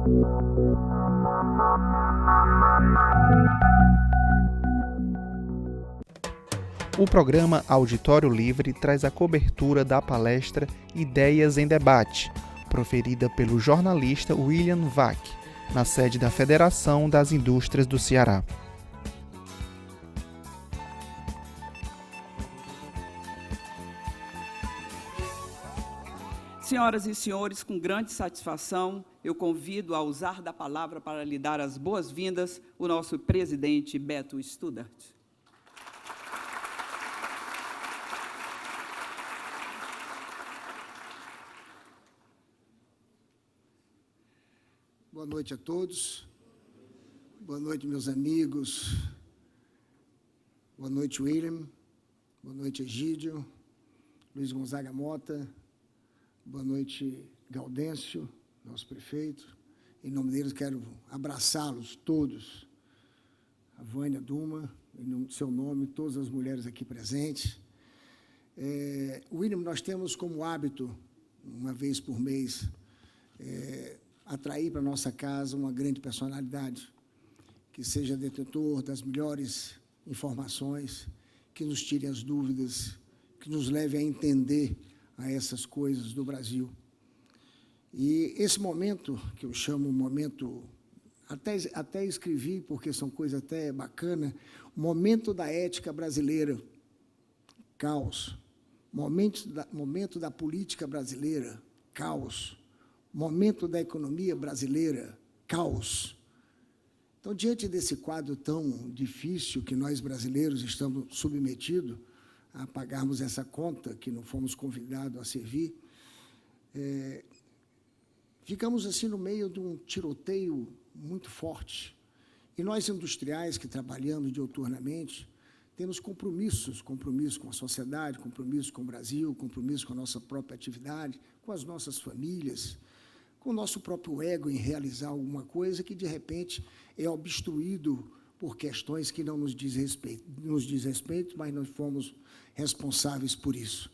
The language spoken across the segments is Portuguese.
O programa Auditório Livre traz a cobertura da palestra Ideias em Debate, proferida pelo jornalista William Vac, na sede da Federação das Indústrias do Ceará. Senhoras e senhores, com grande satisfação, eu convido a usar da palavra para lhe dar as boas-vindas o nosso presidente Beto Studart. Boa noite a todos. Boa noite, meus amigos. Boa noite, William. Boa noite, Egídio. Luiz Gonzaga Mota. Boa noite, Gaudêncio, nosso prefeito. Em nome deles, quero abraçá-los todos. A Vânia Duma, em seu nome, todas as mulheres aqui presentes. William, nós temos como hábito, uma vez por mês, atrair para a nossa casa uma grande personalidade, que seja detentor das melhores informações, que nos tire as dúvidas, que nos leve a entender a essas coisas do Brasil. E esse momento, que eu chamo momento, até escrevi, porque são coisas até bacanas, momento da ética brasileira, caos. Momento da política brasileira, caos. Momento da economia brasileira, caos. Então, diante desse quadro tão difícil que nós brasileiros estamos submetidos a pagarmos essa conta que não fomos convidados a servir, ficamos assim no meio de um tiroteio muito forte. E nós, industriais que trabalhamos diuturnamente, temos compromissos com a sociedade, compromisso com o Brasil, compromisso com a nossa própria atividade, com as nossas famílias, com o nosso próprio ego em realizar alguma coisa que, de repente, é obstruído por questões que não nos diz respeito, mas nós fomos responsáveis por isso.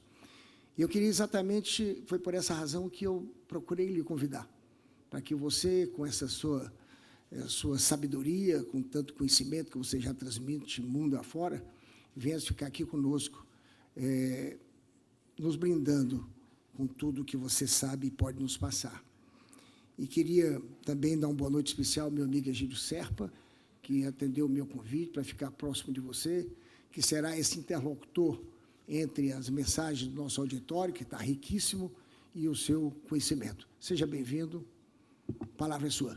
E eu queria exatamente, foi por essa razão que eu procurei lhe convidar, para que você, com essa sua sabedoria, com tanto conhecimento que você já transmite mundo afora, venha ficar aqui conosco, nos brindando com tudo que você sabe e pode nos passar. E queria também dar uma boa noite especial ao meu amigo Egídio Serpa, que atendeu o meu convite para ficar próximo de você, que será esse interlocutor entre as mensagens do nosso auditório, que está riquíssimo, e o seu conhecimento. Seja bem-vindo. A palavra é sua.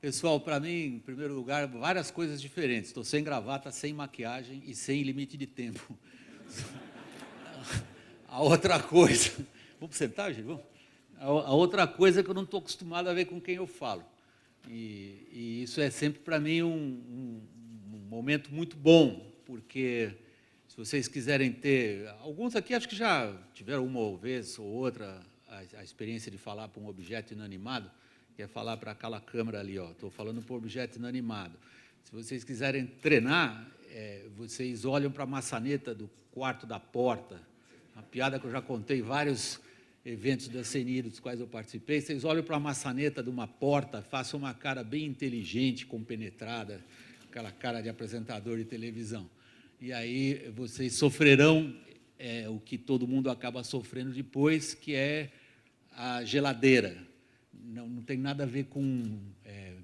Pessoal, para mim, em primeiro lugar, várias coisas diferentes. Estou sem gravata, sem maquiagem e sem limite de tempo. A outra coisa... Vamos sentar, gente? Vamos? A outra coisa é que eu não estou acostumado a ver com quem eu falo. E isso é sempre, para mim, um momento muito bom, porque se vocês quiserem ter... Alguns aqui acho que já tiveram uma vez ou outra a experiência de falar para um objeto inanimado, que é falar para aquela câmera ali, estou falando para um objeto inanimado. Se vocês quiserem treinar, vocês olham para a maçaneta do quarto da porta, uma piada que eu já contei em vários eventos da CNI dos quais eu participei, vocês olham para a maçaneta de uma porta, façam uma cara bem inteligente, compenetrada, aquela cara de apresentador de televisão. E aí vocês sofrerão o que todo mundo acaba sofrendo depois, que é a geladeira. Não tem nada a ver com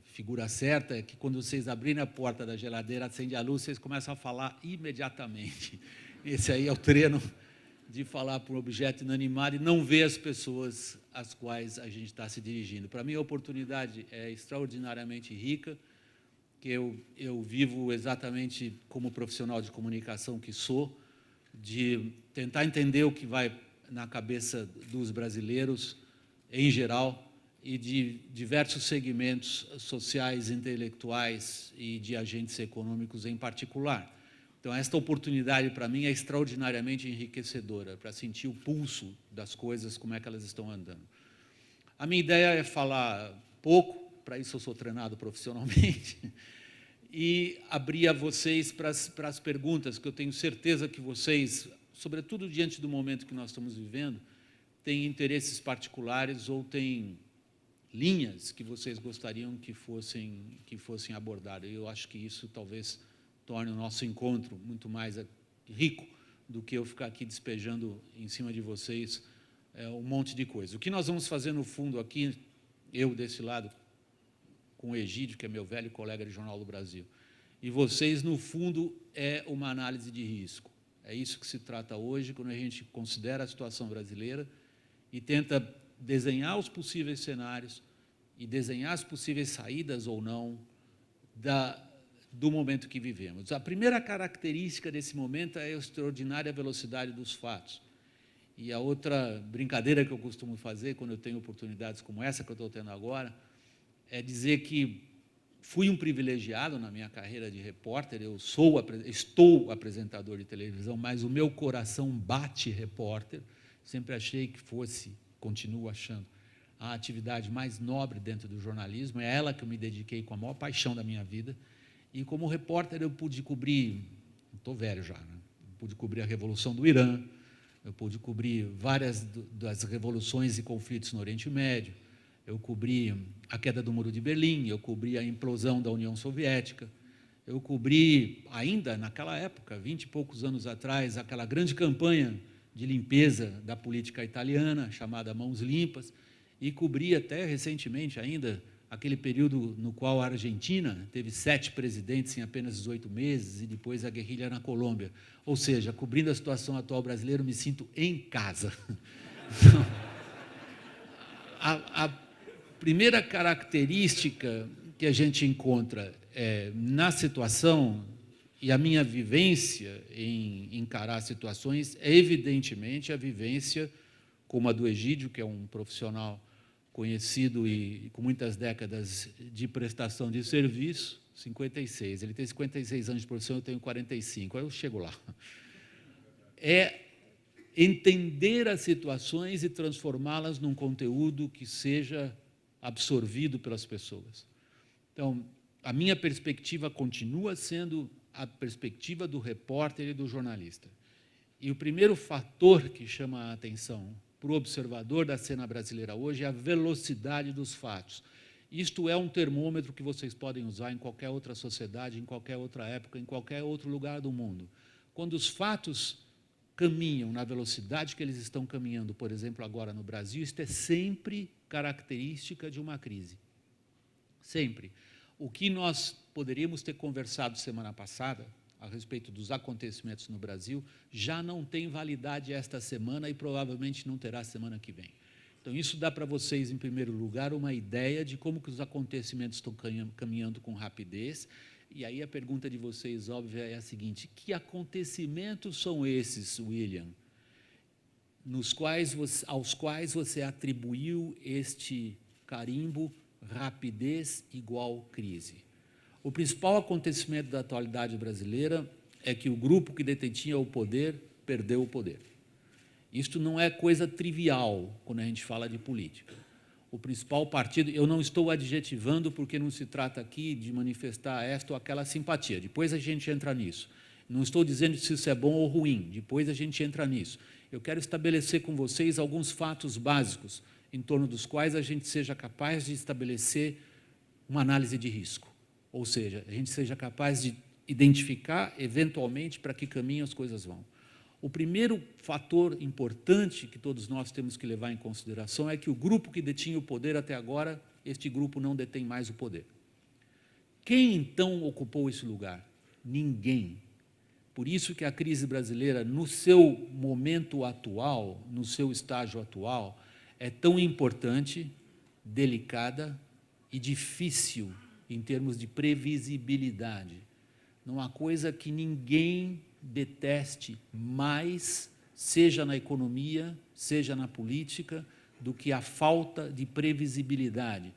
figura certa, é que quando vocês abrirem a porta da geladeira, acende a luz, vocês começam a falar imediatamente. Esse aí é o treino de falar para um objeto inanimado e não ver as pessoas às quais a gente está se dirigindo. Para mim, a oportunidade é extraordinariamente rica, que eu vivo exatamente como profissional de comunicação que sou, de tentar entender o que vai na cabeça dos brasileiros, em geral, e de diversos segmentos sociais, intelectuais e de agentes econômicos em particular. Então, esta oportunidade, para mim, é extraordinariamente enriquecedora, para sentir o pulso das coisas, como é que elas estão andando. A minha ideia é falar pouco, para isso eu sou treinado profissionalmente, e abrir a vocês para as perguntas, que eu tenho certeza que vocês, sobretudo diante do momento que nós estamos vivendo, têm interesses particulares ou têm linhas que vocês gostariam que fossem abordadas. Eu acho que isso talvez torne o nosso encontro muito mais rico do que eu ficar aqui despejando em cima de vocês um monte de coisa. O que nós vamos fazer, no fundo, aqui, eu desse lado, com o Egídio, que é meu velho colega de Jornal do Brasil, e vocês, no fundo, é uma análise de risco. É isso que se trata hoje, quando a gente considera a situação brasileira e tenta desenhar os possíveis cenários e desenhar as possíveis saídas ou não do momento que vivemos. A primeira característica desse momento é a extraordinária velocidade dos fatos. E a outra brincadeira que eu costumo fazer, quando eu tenho oportunidades como essa que eu estou tendo agora, é dizer que fui um privilegiado na minha carreira de repórter, estou apresentador de televisão, mas o meu coração bate repórter. Sempre achei que fosse, continuo achando, a atividade mais nobre dentro do jornalismo, é ela que eu me dediquei com a maior paixão da minha vida, e como repórter eu pude cobrir, estou velho já, né? Pude cobrir a Revolução do Irã, eu pude cobrir várias das revoluções e conflitos no Oriente Médio, eu cobri a queda do Muro de Berlim, eu cobri a implosão da União Soviética, eu cobri, ainda naquela época, 20 e poucos anos atrás, aquela grande campanha de limpeza da política italiana, chamada Mãos Limpas, e cobri até recentemente ainda aquele período no qual a Argentina teve 7 presidentes em apenas 18 meses, e depois a guerrilha na Colômbia. Ou seja, cobrindo a situação atual brasileira, eu me sinto em casa. Então, a primeira característica que a gente encontra na situação, e a minha vivência em encarar situações, é evidentemente a vivência como a do Egídio, que é um profissional conhecido e com muitas décadas de prestação de serviço, 56. Ele tem 56 anos de profissão, eu tenho 45, aí eu chego lá. É entender as situações e transformá-las num conteúdo que seja absorvido pelas pessoas. Então, a minha perspectiva continua sendo a perspectiva do repórter e do jornalista. E o primeiro fator que chama a atenção para o observador da cena brasileira hoje é a velocidade dos fatos. Isto é um termômetro que vocês podem usar em qualquer outra sociedade, em qualquer outra época, em qualquer outro lugar do mundo. Quando os fatos caminham na velocidade que eles estão caminhando, por exemplo, agora no Brasil, isto é sempre característica de uma crise. Sempre. O que nós poderíamos ter conversado semana passada, a respeito dos acontecimentos no Brasil, já não tem validade esta semana e provavelmente não terá semana que vem. Então, isso dá para vocês, em primeiro lugar, uma ideia de como que os acontecimentos estão caminhando com rapidez. E aí a pergunta de vocês, óbvia, é a seguinte: que acontecimentos são esses, William, aos quais você atribuiu este carimbo rapidez igual crise? O principal acontecimento da atualidade brasileira é que o grupo que detinha o poder perdeu o poder. Isto não é coisa trivial quando a gente fala de política. O principal partido, eu não estou adjetivando porque não se trata aqui de manifestar esta ou aquela simpatia, depois a gente entra nisso. Não estou dizendo se isso é bom ou ruim, depois a gente entra nisso. Eu quero estabelecer com vocês alguns fatos básicos em torno dos quais a gente seja capaz de estabelecer uma análise de risco. Ou seja, a gente seja capaz de identificar, eventualmente, para que caminho as coisas vão. O primeiro fator importante que todos nós temos que levar em consideração é que o grupo que detinha o poder até agora, este grupo não detém mais o poder. Quem, então, ocupou esse lugar? Ninguém. Por isso que a crise brasileira, no seu momento atual, no seu estágio atual, é tão importante, delicada e difícil em termos de previsibilidade. Não há coisa que ninguém deteste mais, seja na economia, seja na política, do que a falta de previsibilidade.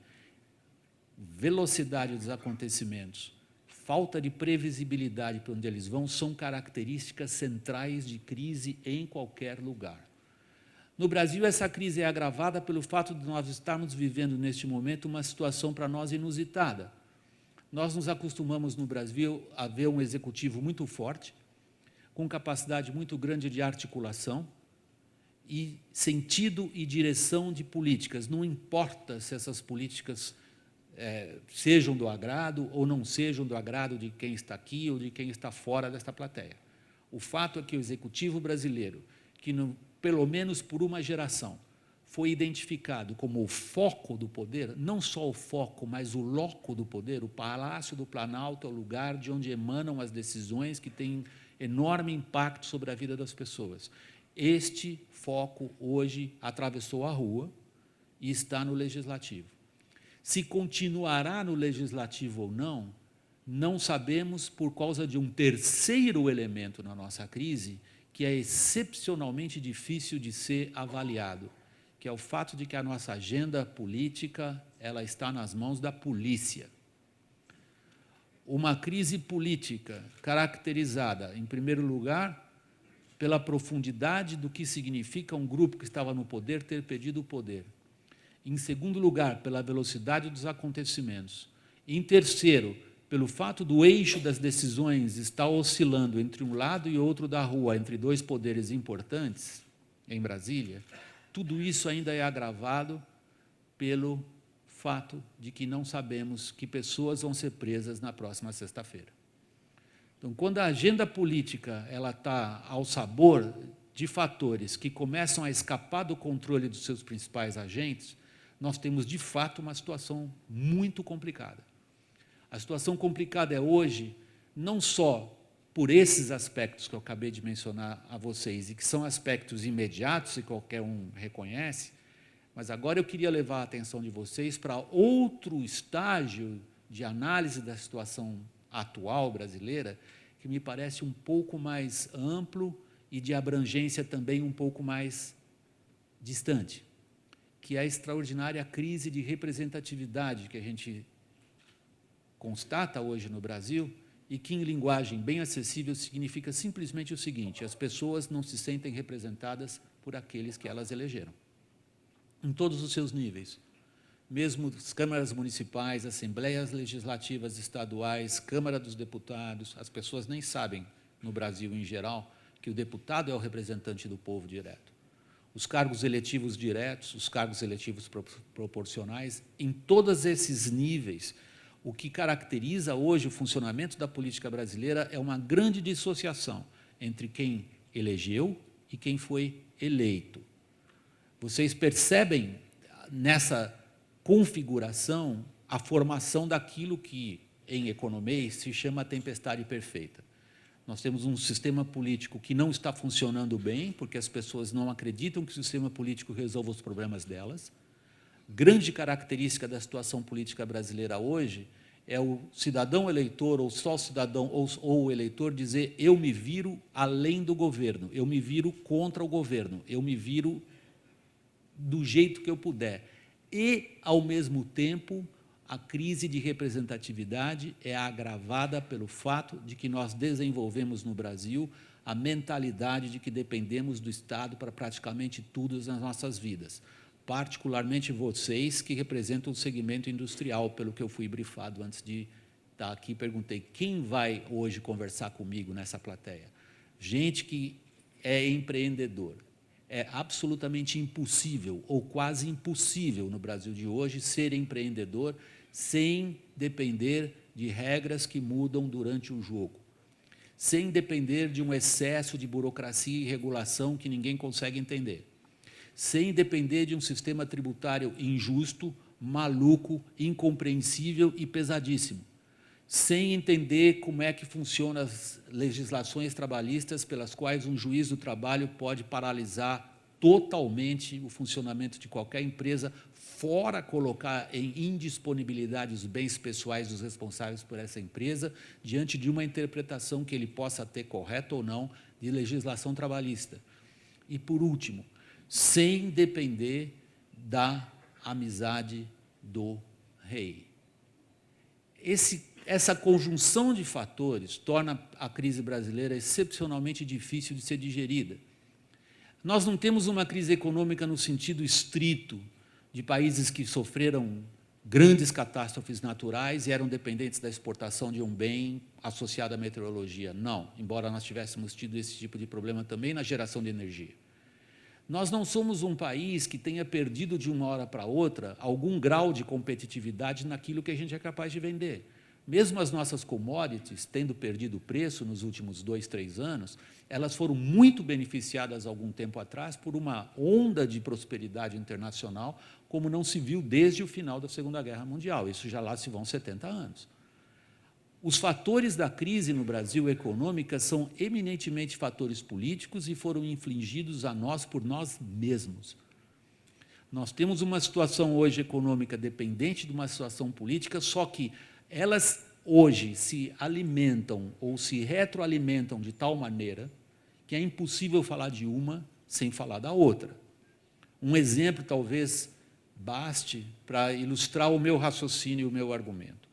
Velocidade dos acontecimentos, falta de previsibilidade para onde eles vão, são características centrais de crise em qualquer lugar. No Brasil, essa crise é agravada pelo fato de nós estarmos vivendo, neste momento, uma situação para nós inusitada. Nós nos acostumamos no Brasil a ver um executivo muito forte, com capacidade muito grande de articulação e sentido e direção de políticas. Não importa se essas políticas sejam do agrado ou não sejam do agrado de quem está aqui ou de quem está fora desta plateia. O fato é que o executivo brasileiro, que pelo menos por uma geração, foi identificado como o foco do poder, não só o foco, mas o loco do poder, o Palácio do Planalto é o lugar de onde emanam as decisões que têm enorme impacto sobre a vida das pessoas. Este foco hoje atravessou a rua e está no Legislativo. Se continuará no Legislativo ou não, não sabemos, por causa de um terceiro elemento na nossa crise, que é excepcionalmente difícil de ser avaliado, que é o fato de que a nossa agenda política ela está nas mãos da polícia. Uma crise política caracterizada, em primeiro lugar, pela profundidade do que significa um grupo que estava no poder ter perdido o poder. Em segundo lugar, pela velocidade dos acontecimentos. Em terceiro, pelo fato do eixo das decisões estar oscilando entre um lado e outro da rua, entre dois poderes importantes, em Brasília, tudo isso ainda é agravado pelo fato de que não sabemos que pessoas vão ser presas na próxima sexta-feira. Então, quando a agenda política ela está ao sabor de fatores que começam a escapar do controle dos seus principais agentes, nós temos, de fato, uma situação muito complicada. A situação complicada é hoje, não só por esses aspectos que eu acabei de mencionar a vocês, e que são aspectos imediatos e qualquer um reconhece, mas agora eu queria levar a atenção de vocês para outro estágio de análise da situação atual brasileira, que me parece um pouco mais amplo e de abrangência também um pouco mais distante, que é a extraordinária crise de representatividade que a gente constata hoje no Brasil e que, em linguagem bem acessível, significa simplesmente o seguinte: as pessoas não se sentem representadas por aqueles que elas elegeram, em todos os seus níveis, mesmo as câmaras municipais, assembleias legislativas estaduais, Câmara dos Deputados. As pessoas nem sabem, no Brasil em geral, que o deputado é o representante do povo direto. Os cargos eletivos diretos, os cargos eletivos proporcionais, em todos esses níveis, o que caracteriza hoje o funcionamento da política brasileira é uma grande dissociação entre quem elegeu e quem foi eleito. Vocês percebem nessa configuração a formação daquilo que, em economia, se chama a tempestade perfeita. Nós temos um sistema político que não está funcionando bem, porque as pessoas não acreditam que o sistema político resolva os problemas delas. Grande característica da situação política brasileira hoje é o cidadão eleitor, ou só o cidadão ou o eleitor, dizer: eu me viro além do governo, eu me viro contra o governo, eu me viro do jeito que eu puder. E, ao mesmo tempo, a crise de representatividade é agravada pelo fato de que nós desenvolvemos no Brasil a mentalidade de que dependemos do Estado para praticamente tudo nas nossas vidas, particularmente vocês que representam o segmento industrial, pelo que eu fui brifado antes de estar aqui. Perguntei: quem vai hoje conversar comigo nessa plateia? Gente que é empreendedor. É absolutamente impossível, ou quase impossível, no Brasil de hoje, ser empreendedor sem depender de regras que mudam durante o jogo, sem depender de um excesso de burocracia e regulação que ninguém consegue entender, sem depender de um sistema tributário injusto, maluco, incompreensível e pesadíssimo, sem entender como é que funcionam as legislações trabalhistas pelas quais um juiz do trabalho pode paralisar totalmente o funcionamento de qualquer empresa, fora colocar em indisponibilidade os bens pessoais dos responsáveis por essa empresa, diante de uma interpretação que ele possa ter, correta ou não, de legislação trabalhista. E, por último, sem depender da amizade do rei. Essa conjunção de fatores torna a crise brasileira excepcionalmente difícil de ser digerida. Nós não temos uma crise econômica no sentido estrito de países que sofreram grandes catástrofes naturais e eram dependentes da exportação de um bem associado à meteorologia. Não, embora nós tivéssemos tido esse tipo de problema também na geração de energia. Nós não somos um país que tenha perdido de uma hora para outra algum grau de competitividade naquilo que a gente é capaz de vender. Mesmo as nossas commodities, tendo perdido preço nos últimos 2, 3 anos, elas foram muito beneficiadas algum tempo atrás por uma onda de prosperidade internacional, como não se viu desde o final da Segunda Guerra Mundial. Isso já lá se vão 70 anos. Os fatores da crise no Brasil econômica são eminentemente fatores políticos e foram infligidos a nós por nós mesmos. Nós temos uma situação hoje econômica dependente de uma situação política, só que elas hoje se alimentam ou se retroalimentam de tal maneira que é impossível falar de uma sem falar da outra. Um exemplo talvez baste para ilustrar o meu raciocínio e o meu argumento.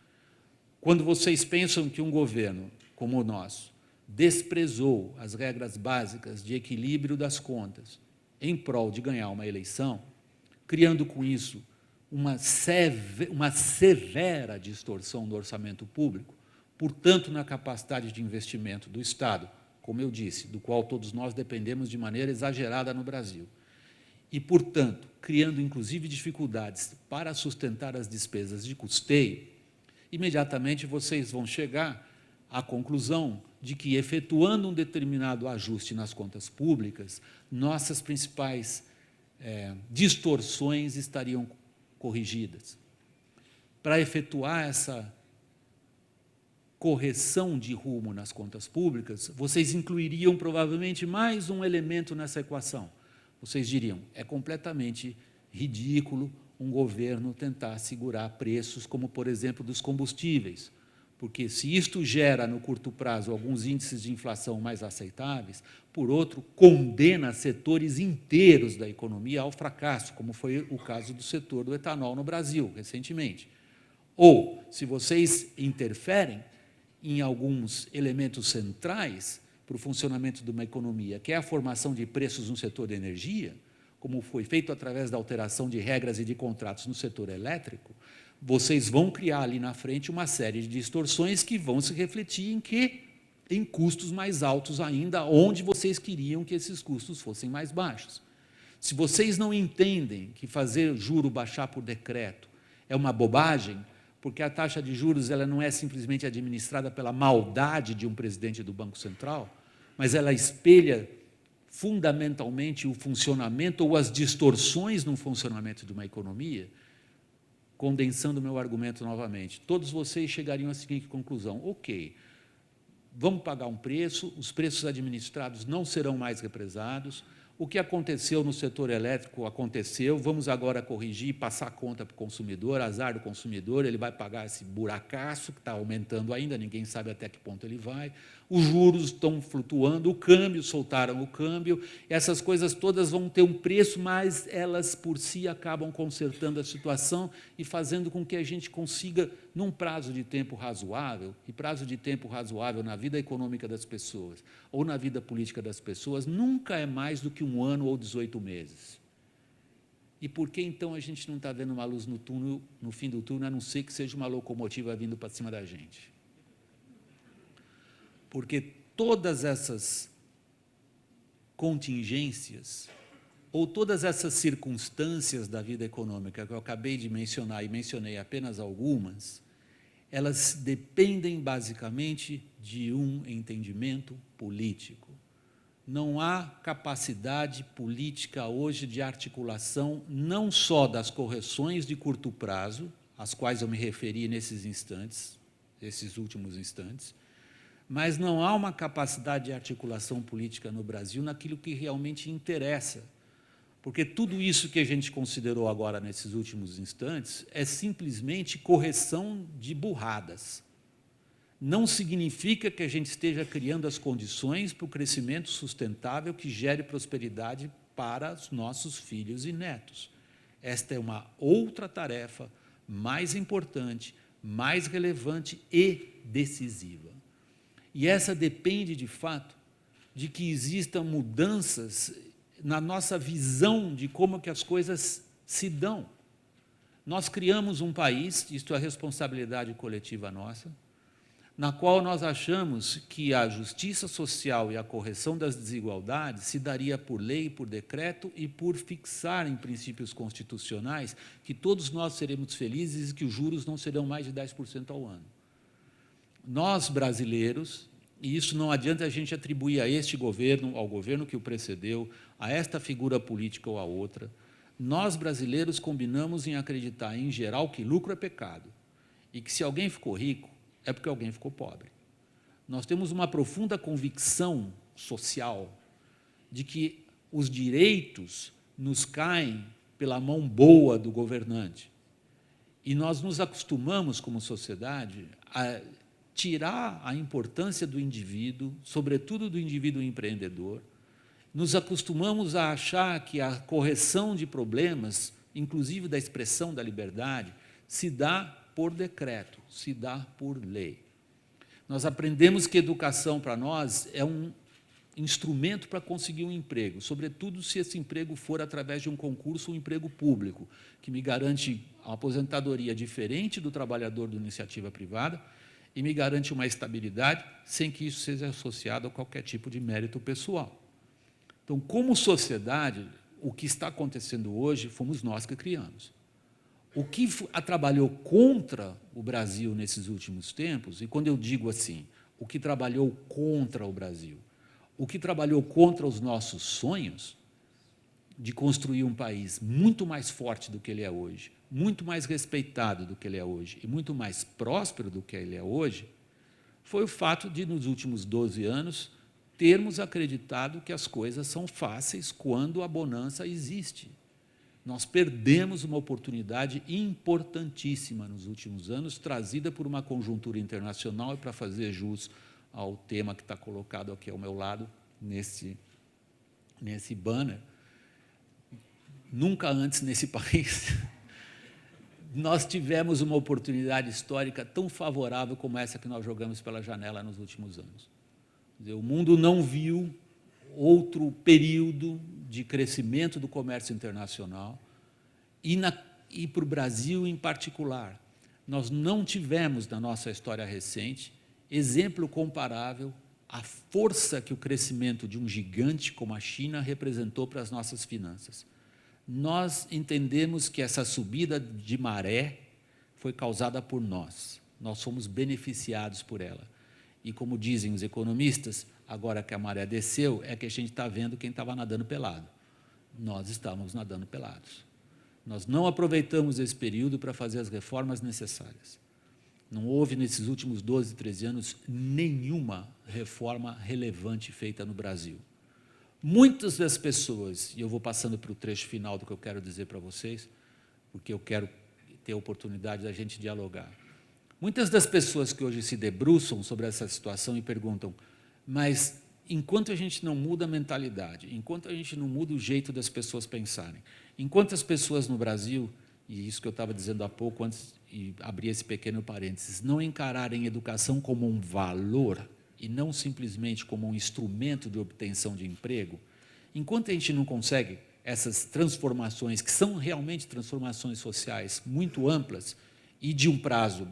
Quando vocês pensam que um governo como o nosso desprezou as regras básicas de equilíbrio das contas em prol de ganhar uma eleição, criando com isso uma severa distorção do orçamento público, portanto, na capacidade de investimento do Estado, como eu disse, do qual todos nós dependemos de maneira exagerada no Brasil, e, portanto, criando, inclusive, dificuldades para sustentar as despesas de custeio, imediatamente vocês vão chegar à conclusão de que, efetuando um determinado ajuste nas contas públicas, nossas principais distorções estariam corrigidas. Para efetuar essa correção de rumo nas contas públicas, vocês incluiriam provavelmente mais um elemento nessa equação. Vocês diriam, é completamente ridículo um governo tentar segurar preços, como, por exemplo, dos combustíveis, porque se isto gera, no curto prazo, alguns índices de inflação mais aceitáveis, por outro, condena setores inteiros da economia ao fracasso, como foi o caso do setor do etanol no Brasil, recentemente. Ou, se vocês interferem em alguns elementos centrais para o funcionamento de uma economia, que é a formação de preços no setor da energia, como foi feito através da alteração de regras e de contratos no setor elétrico, vocês vão criar ali na frente uma série de distorções que vão se refletir em custos mais altos ainda, onde vocês queriam que esses custos fossem mais baixos. Se vocês não entendem que fazer juro baixar por decreto é uma bobagem, porque a taxa de juros ela não é simplesmente administrada pela maldade de um presidente do Banco Central, mas ela espelha fundamentalmente o funcionamento ou as distorções no funcionamento de uma economia. Condensando o meu argumento novamente, todos vocês chegariam à seguinte conclusão: ok, vamos pagar um preço, os preços administrados não serão mais represados, o que aconteceu no setor elétrico aconteceu, vamos agora corrigir e passar a conta para o consumidor, azar do consumidor, ele vai pagar esse buracaço que está aumentando ainda, ninguém sabe até que ponto ele vai, os juros estão flutuando, o câmbio, soltaram o câmbio, essas coisas todas vão ter um preço, mas elas por si acabam consertando a situação e fazendo com que a gente consiga, num prazo de tempo razoável, e prazo de tempo razoável na vida econômica das pessoas ou na vida política das pessoas, nunca é mais do que 1 ano ou 18 meses. E por que, então, a gente não está vendo uma luz no túnel, no fim do túnel, a não ser que seja uma locomotiva vindo para cima da gente? Porque todas essas contingências, ou todas essas circunstâncias da vida econômica que eu acabei de mencionar, e mencionei apenas algumas, elas dependem basicamente de um entendimento político. Não há capacidade política hoje de articulação, não só das correções de curto prazo, às quais eu me referi nesses instantes, esses últimos instantes, mas não há uma capacidade de articulação política no Brasil naquilo que realmente interessa. Porque tudo isso que a gente considerou agora nesses últimos instantes é simplesmente correção de burradas. Não significa que a gente esteja criando as condições para o crescimento sustentável que gere prosperidade para os nossos filhos e netos. Esta é uma outra tarefa mais importante, mais relevante e decisiva. E essa depende, de fato, de que existam mudanças na nossa visão de como que as coisas se dão. Nós criamos um país, isto é responsabilidade coletiva nossa, na qual nós achamos que a justiça social e a correção das desigualdades se daria por lei, por decreto e por fixar em princípios constitucionais que todos nós seremos felizes e que os juros não serão mais de 10% ao ano. Nós, brasileiros, e isso não adianta a gente atribuir a este governo, ao governo que o precedeu, a esta figura política ou a outra, nós, brasileiros, combinamos em acreditar, em geral, que lucro é pecado e que, se alguém ficou rico, é porque alguém ficou pobre. Nós temos uma profunda convicção social de que os direitos nos caem pela mão boa do governante. E nós nos acostumamos, como sociedade, a tirar a importância do indivíduo, sobretudo do indivíduo empreendedor. Nos acostumamos a achar que a correção de problemas, inclusive da expressão da liberdade, se dá por decreto, se dá por lei. Nós aprendemos que educação, para nós, é um instrumento para conseguir um emprego, sobretudo se esse emprego for através de um concurso, um emprego público, que me garante uma aposentadoria diferente do trabalhador da iniciativa privada e me garante uma estabilidade sem que isso seja associado a qualquer tipo de mérito pessoal. Então, como sociedade, o que está acontecendo hoje fomos nós que criamos. O que trabalhou contra o Brasil nesses últimos tempos, e quando eu digo assim, o que trabalhou contra o Brasil, o que trabalhou contra os nossos sonhos de construir um país muito mais forte do que ele é hoje, muito mais respeitado do que ele é hoje e muito mais próspero do que ele é hoje, foi o fato de, nos últimos 12 anos, termos acreditado que as coisas são fáceis quando a bonança existe. Nós perdemos uma oportunidade importantíssima nos últimos anos, trazida por uma conjuntura internacional, e para fazer jus ao tema que está colocado aqui ao meu lado, nesse banner, nunca antes nesse país nós tivemos uma oportunidade histórica tão favorável como essa que nós jogamos pela janela nos últimos anos. Quer dizer, o mundo não viu outro período de crescimento do comércio internacional e para o Brasil em particular. Nós não tivemos, na nossa história recente, exemplo comparável à força que o crescimento de um gigante como a China representou para as nossas finanças. Nós entendemos que essa subida de maré foi causada por nós. Nós fomos beneficiados por ela. E, como dizem os economistas, agora que a maré desceu, é que a gente está vendo quem estava nadando pelado. Nós estávamos nadando pelados. Nós não aproveitamos esse período para fazer as reformas necessárias. Não houve, nesses últimos 12, 13 anos, nenhuma reforma relevante feita no Brasil. Muitas das pessoas, e eu vou passando para o trecho final do que eu quero dizer para vocês, porque eu quero ter a oportunidade da gente dialogar. Muitas das pessoas que hoje se debruçam sobre essa situação e perguntam, mas enquanto a gente não muda a mentalidade, enquanto a gente não muda o jeito das pessoas pensarem, enquanto as pessoas no Brasil, e isso que eu estava dizendo há pouco, antes de abrir esse pequeno parênteses, não encararem educação como um valor e não simplesmente como um instrumento de obtenção de emprego, enquanto a gente não consegue essas transformações, que são realmente transformações sociais muito amplas e de um prazo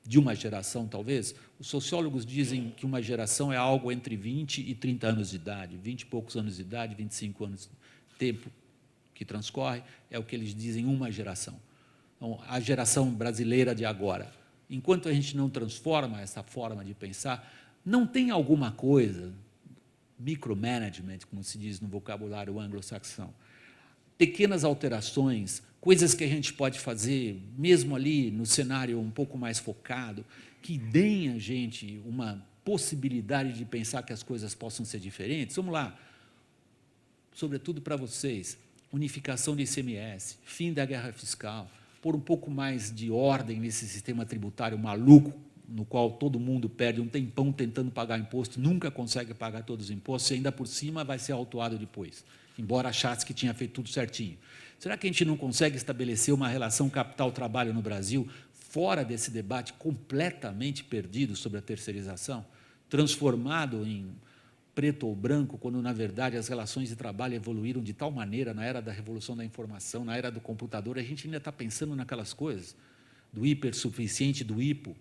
de uma geração, talvez, os sociólogos dizem que uma geração é algo entre 20 e 30 anos de idade, 20 e poucos anos de idade, 25 anos de tempo que transcorre, é o que eles dizem uma geração. Então, a geração brasileira de agora, enquanto a gente não transforma essa forma de pensar, não tem alguma coisa, micromanagement, como se diz no vocabulário anglo-saxão, pequenas alterações, coisas que a gente pode fazer, mesmo ali no cenário um pouco mais focado, que deem a gente uma possibilidade de pensar que as coisas possam ser diferentes. Vamos lá, sobretudo para vocês, unificação de ICMS, fim da guerra fiscal, pôr um pouco mais de ordem nesse sistema tributário maluco, no qual todo mundo perde um tempão tentando pagar imposto, nunca consegue pagar todos os impostos, e ainda por cima vai ser autuado depois, embora achasse que tinha feito tudo certinho. Será que a gente não consegue estabelecer uma relação capital-trabalho no Brasil fora desse debate completamente perdido sobre a terceirização, transformado em preto ou branco, quando, na verdade, as relações de trabalho evoluíram de tal maneira, na era da revolução da informação, na era do computador, a gente ainda está pensando naquelas coisas, do hipersuficiente, do hipo.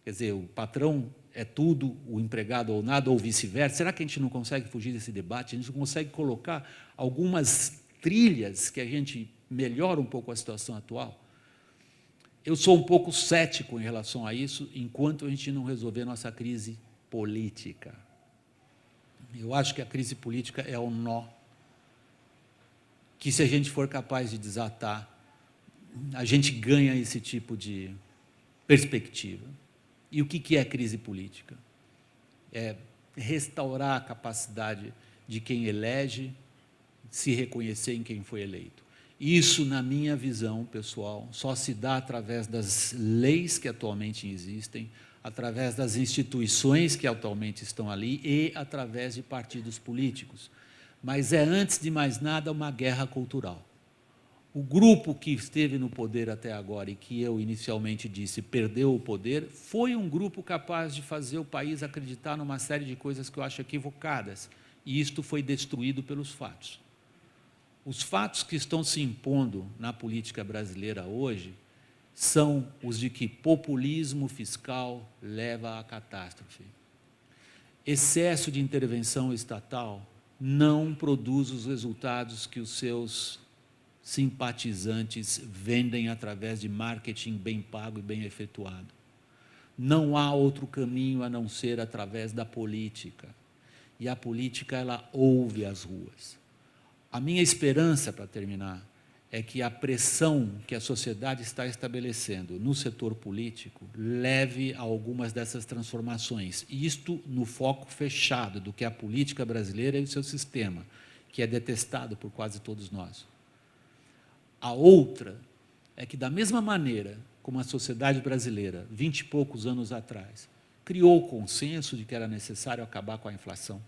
Quer dizer, o patrão é tudo, o empregado ou nada, ou vice-versa. Será que a gente não consegue fugir desse debate? A gente não consegue colocar algumas trilhas que a gente melhora um pouco a situação atual? Eu sou um pouco cético em relação a isso, enquanto a gente não resolver nossa crise política. Eu acho que a crise política é um nó que, se a gente for capaz de desatar, a gente ganha esse tipo de perspectiva. E o que é crise política? É restaurar a capacidade de quem elege se reconhecer em quem foi eleito. Isso, na minha visão pessoal, só se dá através das leis que atualmente existem, através das instituições que atualmente estão ali e através de partidos políticos. Mas é, antes de mais nada, uma guerra cultural. O grupo que esteve no poder até agora e que eu inicialmente disse perdeu o poder, foi um grupo capaz de fazer o país acreditar numa série de coisas que eu acho equivocadas, e isto foi destruído pelos fatos. Os fatos que estão se impondo na política brasileira hoje são os de que populismo fiscal leva à catástrofe. Excesso de intervenção estatal não produz os resultados que os seus simpatizantes vendem através de marketing bem pago e bem efetuado. Não há outro caminho a não ser através da política. E a política, ela ouve as ruas. A minha esperança, para terminar, é que a pressão que a sociedade está estabelecendo no setor político leve a algumas dessas transformações. E isto no foco fechado do que é a política brasileira e o seu sistema, que é detestado por quase todos nós. A outra é que, da mesma maneira como a sociedade brasileira, 20 e poucos anos atrás, criou o consenso de que era necessário acabar com a inflação,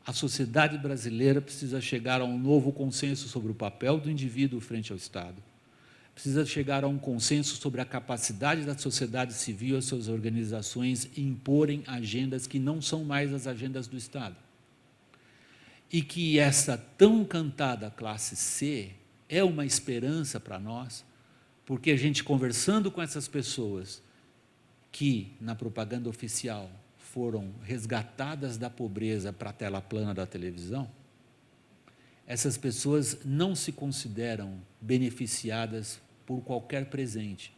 a sociedade brasileira precisa chegar a um novo consenso sobre o papel do indivíduo frente ao Estado. Precisa chegar a um consenso sobre a capacidade da sociedade civil e as suas organizações imporem agendas que não são mais as agendas do Estado. E que essa tão cantada classe C é uma esperança para nós, porque a gente, conversando com essas pessoas que, na propaganda oficial, foram resgatadas da pobreza para a tela plana da televisão, essas pessoas não se consideram beneficiadas por qualquer presente.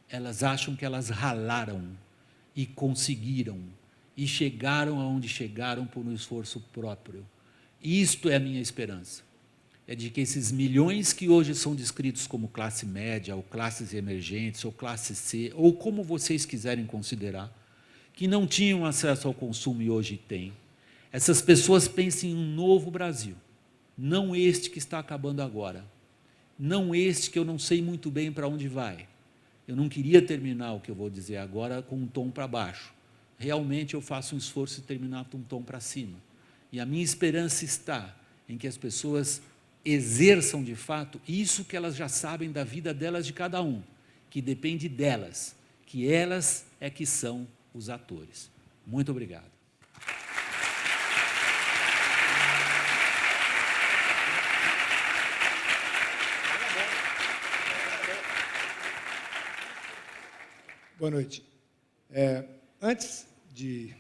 Elas acham que elas ralaram e conseguiram, e chegaram aonde chegaram por um esforço próprio. Isto é a minha esperança. É de que esses milhões que hoje são descritos como classe média, ou classes emergentes, ou classe C, ou como vocês quiserem considerar, que não tinham acesso ao consumo e hoje têm, essas pessoas pensem em um novo Brasil, não este que está acabando agora, não este que eu não sei muito bem para onde vai. Eu não queria terminar o que eu vou dizer agora com um tom para baixo. Realmente eu faço um esforço de terminar com um tom para cima. E a minha esperança está em que as pessoas exerçam de fato isso que elas já sabem da vida delas, de cada um, que depende delas, que elas é que são os atores. Muito obrigado. Boa noite. Antes de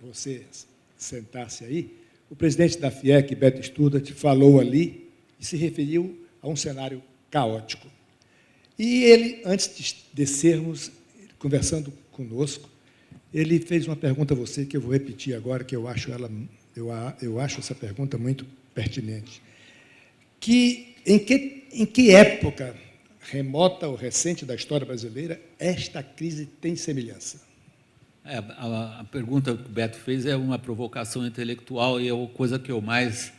você sentar-se aí, o presidente da FIEC, Beto Studat, falou ali e se referiu a um cenário caótico. E ele, antes de descermos, conversando conosco, ele fez uma pergunta a você que eu vou repetir agora, que eu acho essa pergunta muito pertinente. Em que época remota ou recente da história brasileira esta crise tem semelhança? A pergunta que o Beto fez é uma provocação intelectual, e a coisa que eu mais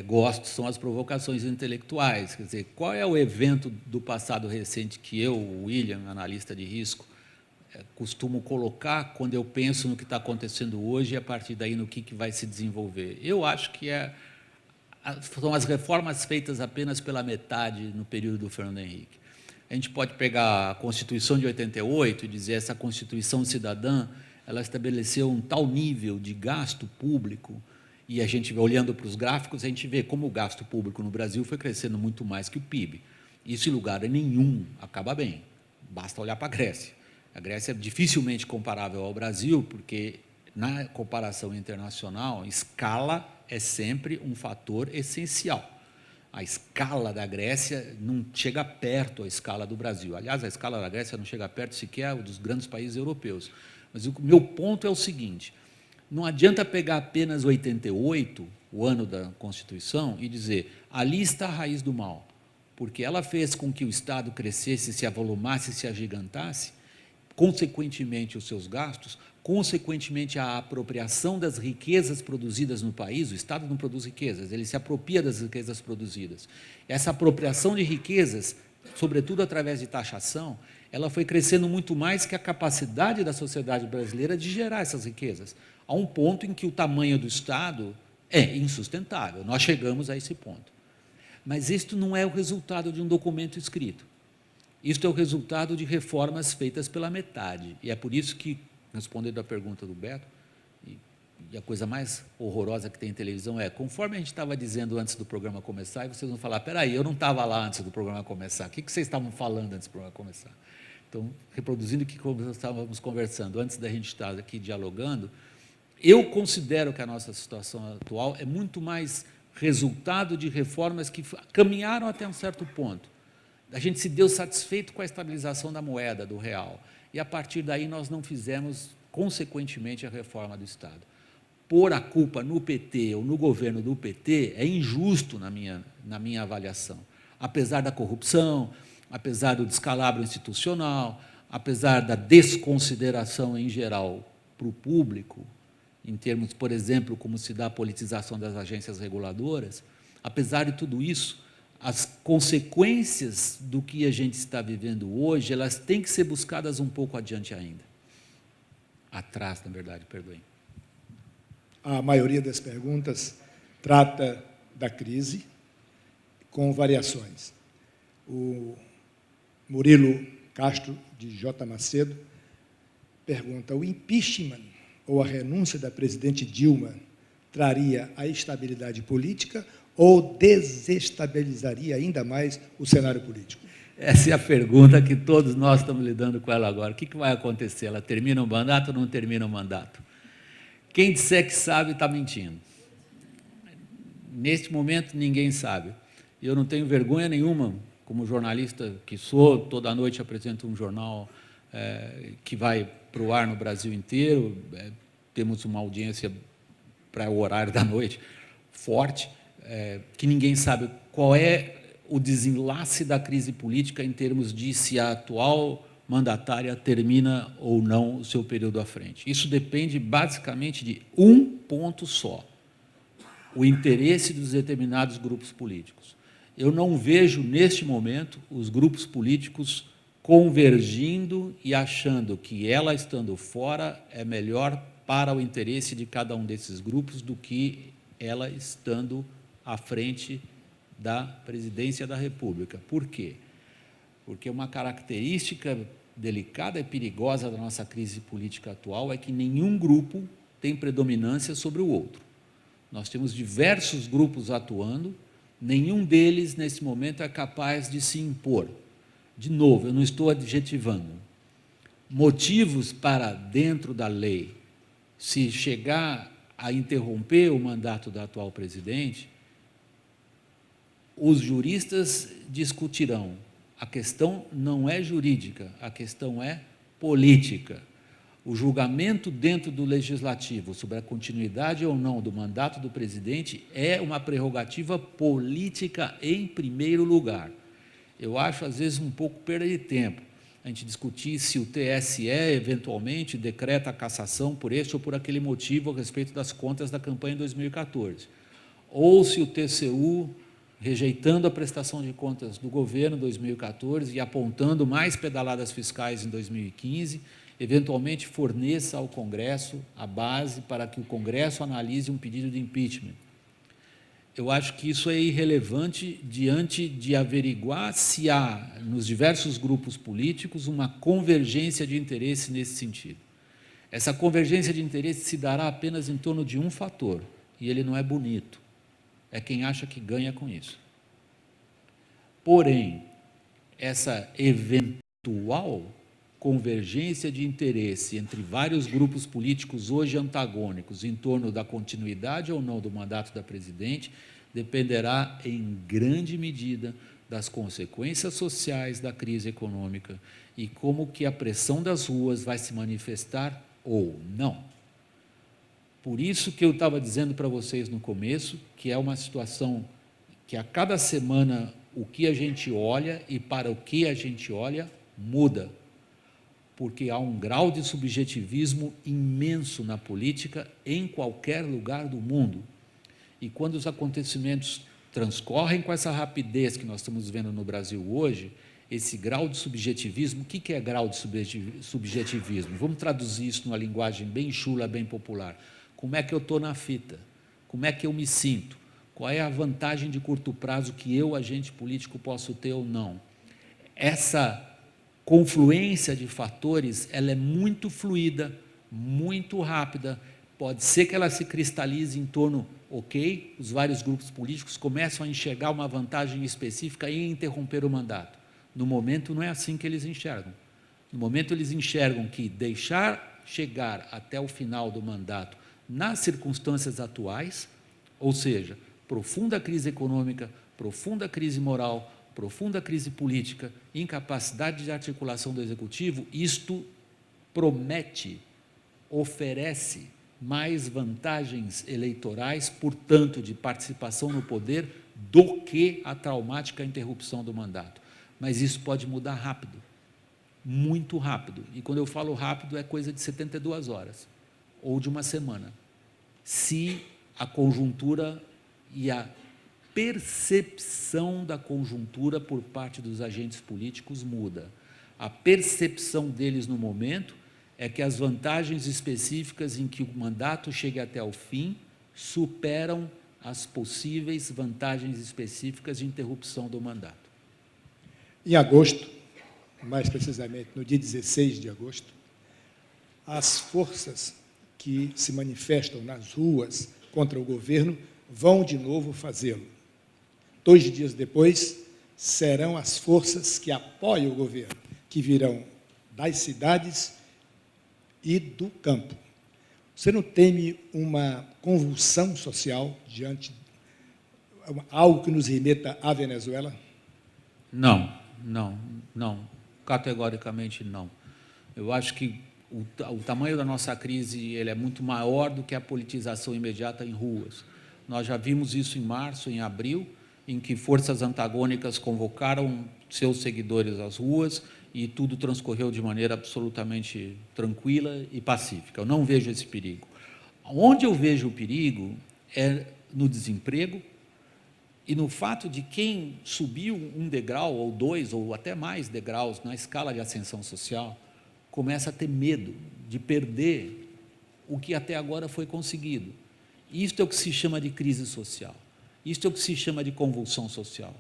gosto são as provocações intelectuais. Quer dizer, qual é o evento do passado recente que eu, William, analista de risco, costumo colocar quando eu penso no que está acontecendo hoje e, a partir daí, no que vai se desenvolver? Eu acho que são as reformas feitas apenas pela metade no período do Fernando Henrique. A gente pode pegar a Constituição de 88 e dizer essa Constituição cidadã ela estabeleceu um tal nível de gasto público, e a gente, olhando para os gráficos, a gente vê como o gasto público no Brasil foi crescendo muito mais que o PIB. Isso, em lugar nenhum, acaba bem. Basta olhar para a Grécia. A Grécia é dificilmente comparável ao Brasil, porque, na comparação internacional, escala é sempre um fator essencial. A escala da Grécia não chega perto à escala do Brasil. Aliás, a escala da Grécia não chega perto sequer dos grandes países europeus. Mas o meu ponto é o seguinte: não adianta pegar apenas 88, o ano da Constituição, e dizer, ali está a raiz do mal, porque ela fez com que o Estado crescesse, se avolumasse, se agigantasse, consequentemente os seus gastos, consequentemente a apropriação das riquezas produzidas no país. O Estado não produz riquezas, ele se apropria das riquezas produzidas. Essa apropriação de riquezas, sobretudo através de taxação, ela foi crescendo muito mais que a capacidade da sociedade brasileira de gerar essas riquezas, a um ponto em que o tamanho do Estado é insustentável. Nós chegamos a esse ponto. Mas isto não é o resultado de um documento escrito. Isto é o resultado de reformas feitas pela metade. E é por isso que, respondendo à pergunta do Beto, e a coisa mais horrorosa que tem em televisão é, conforme a gente estava dizendo antes do programa começar, e vocês vão falar, peraí, eu não estava lá antes do programa começar, o que vocês estavam falando antes do programa começar? Então, reproduzindo o que estávamos conversando antes da gente estar aqui dialogando, eu considero que a nossa situação atual é muito mais resultado de reformas que caminharam até um certo ponto. A gente se deu satisfeito com a estabilização da moeda, do real, e, a partir daí, nós não fizemos, consequentemente, a reforma do Estado. Pôr a culpa no PT ou no governo do PT é injusto na minha avaliação. Apesar da corrupção, apesar do descalabro institucional, apesar da desconsideração, em geral, para o público, em termos, por exemplo, como se dá a politização das agências reguladoras, apesar de tudo isso, as consequências do que a gente está vivendo hoje, elas têm que ser buscadas um pouco adiante ainda. Atrás, na verdade, perdoem. A maioria das perguntas trata da crise, com variações. O Murilo Castro, de J. Macedo, pergunta, o impeachment ou a renúncia da presidente Dilma traria a estabilidade política ou desestabilizaria ainda mais o cenário político? Essa é a pergunta que todos nós estamos lidando com ela agora. O que vai acontecer? Ela termina o mandato ou não termina o mandato? Quem disser que sabe está mentindo. Neste momento, ninguém sabe. Eu não tenho vergonha nenhuma, como jornalista que sou, toda noite apresento um jornal que vai para o ar no Brasil inteiro, temos uma audiência para o horário da noite forte, que ninguém sabe qual é o desenlace da crise política em termos de se a atual mandatária termina ou não o seu período à frente. Isso depende basicamente de um ponto só, o interesse dos determinados grupos políticos. Eu não vejo, neste momento, os grupos políticos convergindo e achando que ela, estando fora, é melhor para o interesse de cada um desses grupos do que ela estando à frente da presidência da República. Por quê? Porque uma característica delicada e perigosa da nossa crise política atual é que nenhum grupo tem predominância sobre o outro. Nós temos diversos grupos atuando, nenhum deles, nesse momento, é capaz de se impor. De novo, eu não estou adjetivando. Motivos para, dentro da lei, se chegar a interromper o mandato da atual presidente, os juristas discutirão. A questão não é jurídica, a questão é política. O julgamento dentro do Legislativo sobre a continuidade ou não do mandato do presidente é uma prerrogativa política em primeiro lugar. Eu acho, às vezes, um pouco perda de tempo a gente discutir se o TSE, eventualmente, decreta a cassação por este ou por aquele motivo a respeito das contas da campanha em 2014. Ou se o TCU, rejeitando a prestação de contas do governo em 2014 e apontando mais pedaladas fiscais em 2015, eventualmente forneça ao Congresso a base para que o Congresso analise um pedido de impeachment. Eu acho que isso é irrelevante diante de averiguar se há, nos diversos grupos políticos, uma convergência de interesse nesse sentido. Essa convergência de interesse se dará apenas em torno de um fator, e ele não é bonito. É quem acha que ganha com isso. Porém, essa eventual convergência de interesse entre vários grupos políticos hoje antagônicos em torno da continuidade ou não do mandato da presidente dependerá, em grande medida, das consequências sociais da crise econômica e como que a pressão das ruas vai se manifestar ou não. Por isso que eu estava dizendo para vocês no começo, que é uma situação que a cada semana o que a gente olha e para o que a gente olha muda, porque há um grau de subjetivismo imenso na política em qualquer lugar do mundo. E quando os acontecimentos transcorrem com essa rapidez que nós estamos vendo no Brasil hoje, esse grau de subjetivismo, o que é grau de subjetivismo? Vamos traduzir isso numa linguagem bem chula, bem popular. Como é que eu estou na fita? Como é que eu me sinto? Qual é a vantagem de curto prazo que eu, agente político, posso ter ou não? Essa confluência de fatores, ela é muito fluida, muito rápida, pode ser que ela se cristalize em torno, ok, os vários grupos políticos começam a enxergar uma vantagem específica em interromper o mandato. No momento, não é assim que eles enxergam. No momento, eles enxergam que deixar chegar até o final do mandato nas circunstâncias atuais, ou seja, profunda crise econômica, profunda crise moral, profunda crise política, incapacidade de articulação do Executivo, isto promete, oferece mais vantagens eleitorais, portanto, de participação no poder, do que a traumática interrupção do mandato. Mas isso pode mudar rápido, muito rápido. E quando eu falo rápido, é coisa de 72 horas, ou de uma semana, se a conjuntura e a percepção da conjuntura por parte dos agentes políticos muda. A percepção deles no momento é que as vantagens específicas em que o mandato chegue até o fim superam as possíveis vantagens específicas de interrupção do mandato. Em agosto, mais precisamente no dia 16 de agosto, as forças que se manifestam nas ruas contra o governo vão de novo fazê-lo. 2 dias depois, serão as forças que apoiam o governo, que virão das cidades e do campo. Você não teme uma convulsão social diante de algo que nos remeta à Venezuela? Não, categoricamente não. Eu acho que o tamanho da nossa crise ele é muito maior do que a politização imediata em ruas. Nós já vimos isso em março, em abril, em que forças antagônicas convocaram seus seguidores às ruas e tudo transcorreu de maneira absolutamente tranquila e pacífica. Eu não vejo esse perigo. Onde eu vejo o perigo é no desemprego e no fato de quem subiu um degrau, ou 2, ou até mais degraus na escala de ascensão social, começa a ter medo de perder o que até agora foi conseguido. Isto é o que se chama de crise social. Isto é o que se chama de convulsão social.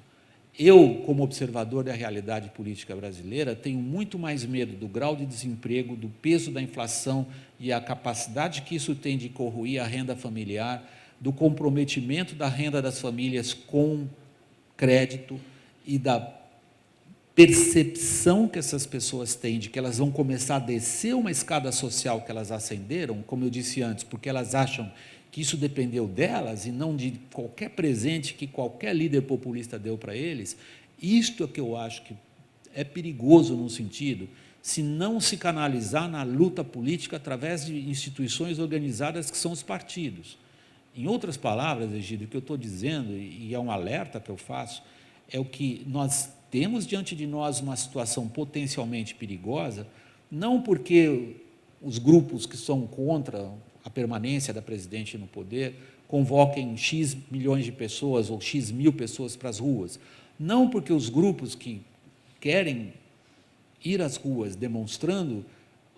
Eu, como observador da realidade política brasileira, tenho muito mais medo do grau de desemprego, do peso da inflação e a capacidade que isso tem de corroer a renda familiar, do comprometimento da renda das famílias com crédito e da percepção que essas pessoas têm de que elas vão começar a descer uma escada social que elas ascenderam, como eu disse antes, porque elas acham que isso dependeu delas e não de qualquer presente que qualquer líder populista deu para eles. Isto é que eu acho que é perigoso num sentido, se não se canalizar na luta política através de instituições organizadas que são os partidos. Em outras palavras, Egídio, o que eu estou dizendo, e é um alerta que eu faço, é o que nós temos diante de nós uma situação potencialmente perigosa, não porque os grupos que são contra a permanência da presidente no poder convoquem X milhões de pessoas ou X mil pessoas para as ruas, não porque os grupos que querem ir às ruas demonstrando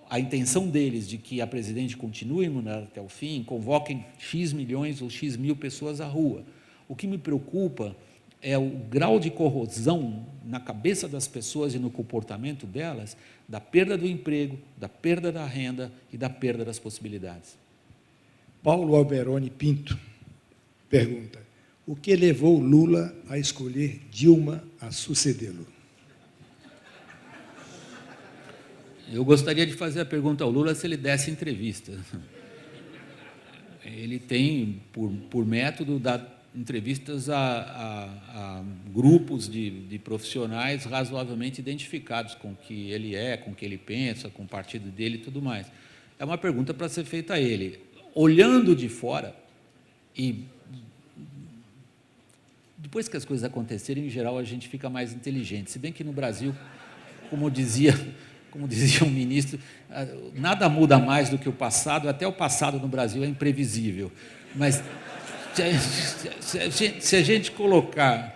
a intenção deles de que a presidente continue no mandato até o fim, convoquem X milhões ou X mil pessoas à rua. O que me preocupa é o grau de corrosão na cabeça das pessoas e no comportamento delas, da perda do emprego, da perda da renda e da perda das possibilidades. Paulo Alberoni Pinto pergunta: o que levou Lula a escolher Dilma a sucedê-lo? Eu gostaria de fazer a pergunta ao Lula se ele desse entrevista. Ele tem, por método, dado entrevistas a grupos de profissionais razoavelmente identificados com o que ele é, com o que ele pensa, com o partido dele e tudo mais. É uma pergunta para ser feita a ele. Olhando de fora, e depois que as coisas acontecerem, em geral, a gente fica mais inteligente. Se bem que no Brasil, como dizia um ministro, nada muda mais do que o passado, até o passado no Brasil é imprevisível. Mas se a gente colocar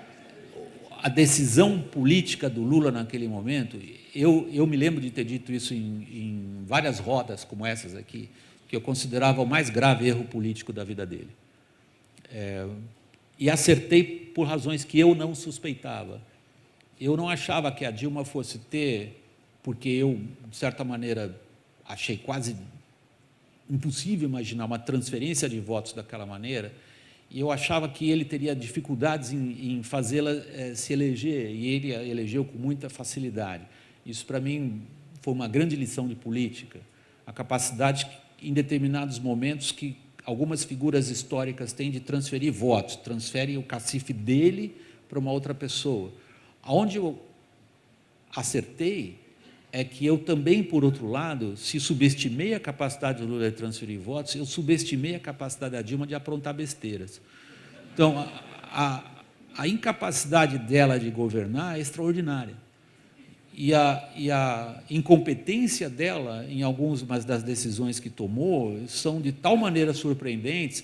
a decisão política do Lula naquele momento, eu me lembro de ter dito isso em várias rodas como essas aqui, que eu considerava o mais grave erro político da vida dele. E acertei por razões que eu não suspeitava. Eu não achava que a Dilma fosse ter, porque eu, de certa maneira, achei quase impossível imaginar uma transferência de votos daquela maneira, e eu achava que ele teria dificuldades em fazê-la se eleger, e ele a elegeu com muita facilidade. Isso, para mim, foi uma grande lição de política, a capacidade, em determinados momentos, que algumas figuras históricas têm de transferir votos, transferem o cacife dele para uma outra pessoa. Aonde eu acertei é que eu também, por outro lado, se subestimei a capacidade do Lula de transferir votos, eu subestimei a capacidade da Dilma de aprontar besteiras. Então, a incapacidade dela de governar é extraordinária. E a incompetência dela em algumas das decisões que tomou são de tal maneira surpreendentes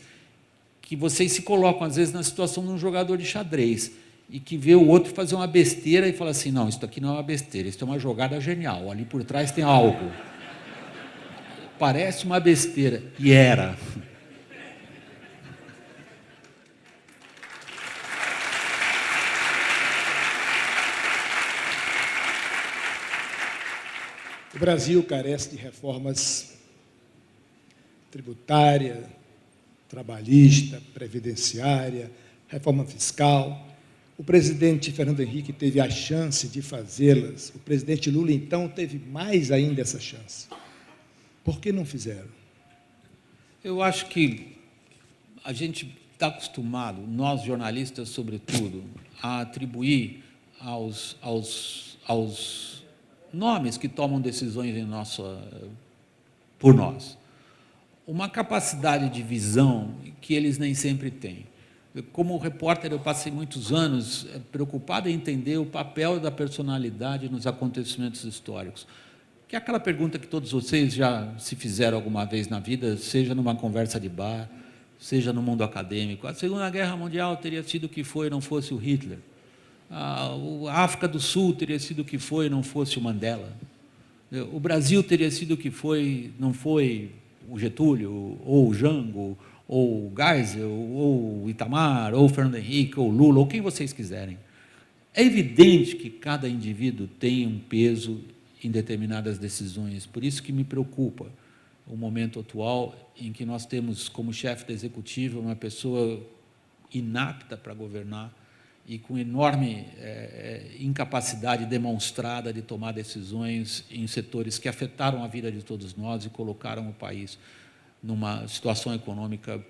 que vocês se colocam, às vezes, na situação de um jogador de xadrez e que vê o outro fazer uma besteira e fala assim, não, isso aqui não é uma besteira, isso é uma jogada genial, ali por trás tem algo. Parece uma besteira, e era. O Brasil carece de reformas tributária, trabalhista, previdenciária, reforma fiscal. O presidente Fernando Henrique teve a chance de fazê-las. O presidente Lula, então, teve mais ainda essa chance. Por que não fizeram? Eu acho que a gente está acostumado, nós jornalistas, sobretudo, a atribuir aos nomes que tomam decisões por nós uma capacidade de visão que eles nem sempre têm. Como repórter, eu passei muitos anos preocupado em entender o papel da personalidade nos acontecimentos históricos. Que é aquela pergunta que todos vocês já se fizeram alguma vez na vida, seja numa conversa de bar, seja no mundo acadêmico. A Segunda Guerra Mundial teria sido o que foi, não fosse o Hitler. A África do Sul teria sido o que foi, não fosse o Mandela. O Brasil teria sido o que foi, não foi o Getúlio, ou o Jango, ou o Geisel, ou o Itamar, ou o Fernando Henrique, ou o Lula, ou quem vocês quiserem. É evidente que cada indivíduo tem um peso em determinadas decisões, por isso que me preocupa o momento atual em que nós temos como chefe da executiva uma pessoa inapta para governar e com enorme incapacidade demonstrada de tomar decisões em setores que afetaram a vida de todos nós e colocaram o país numa situação econômica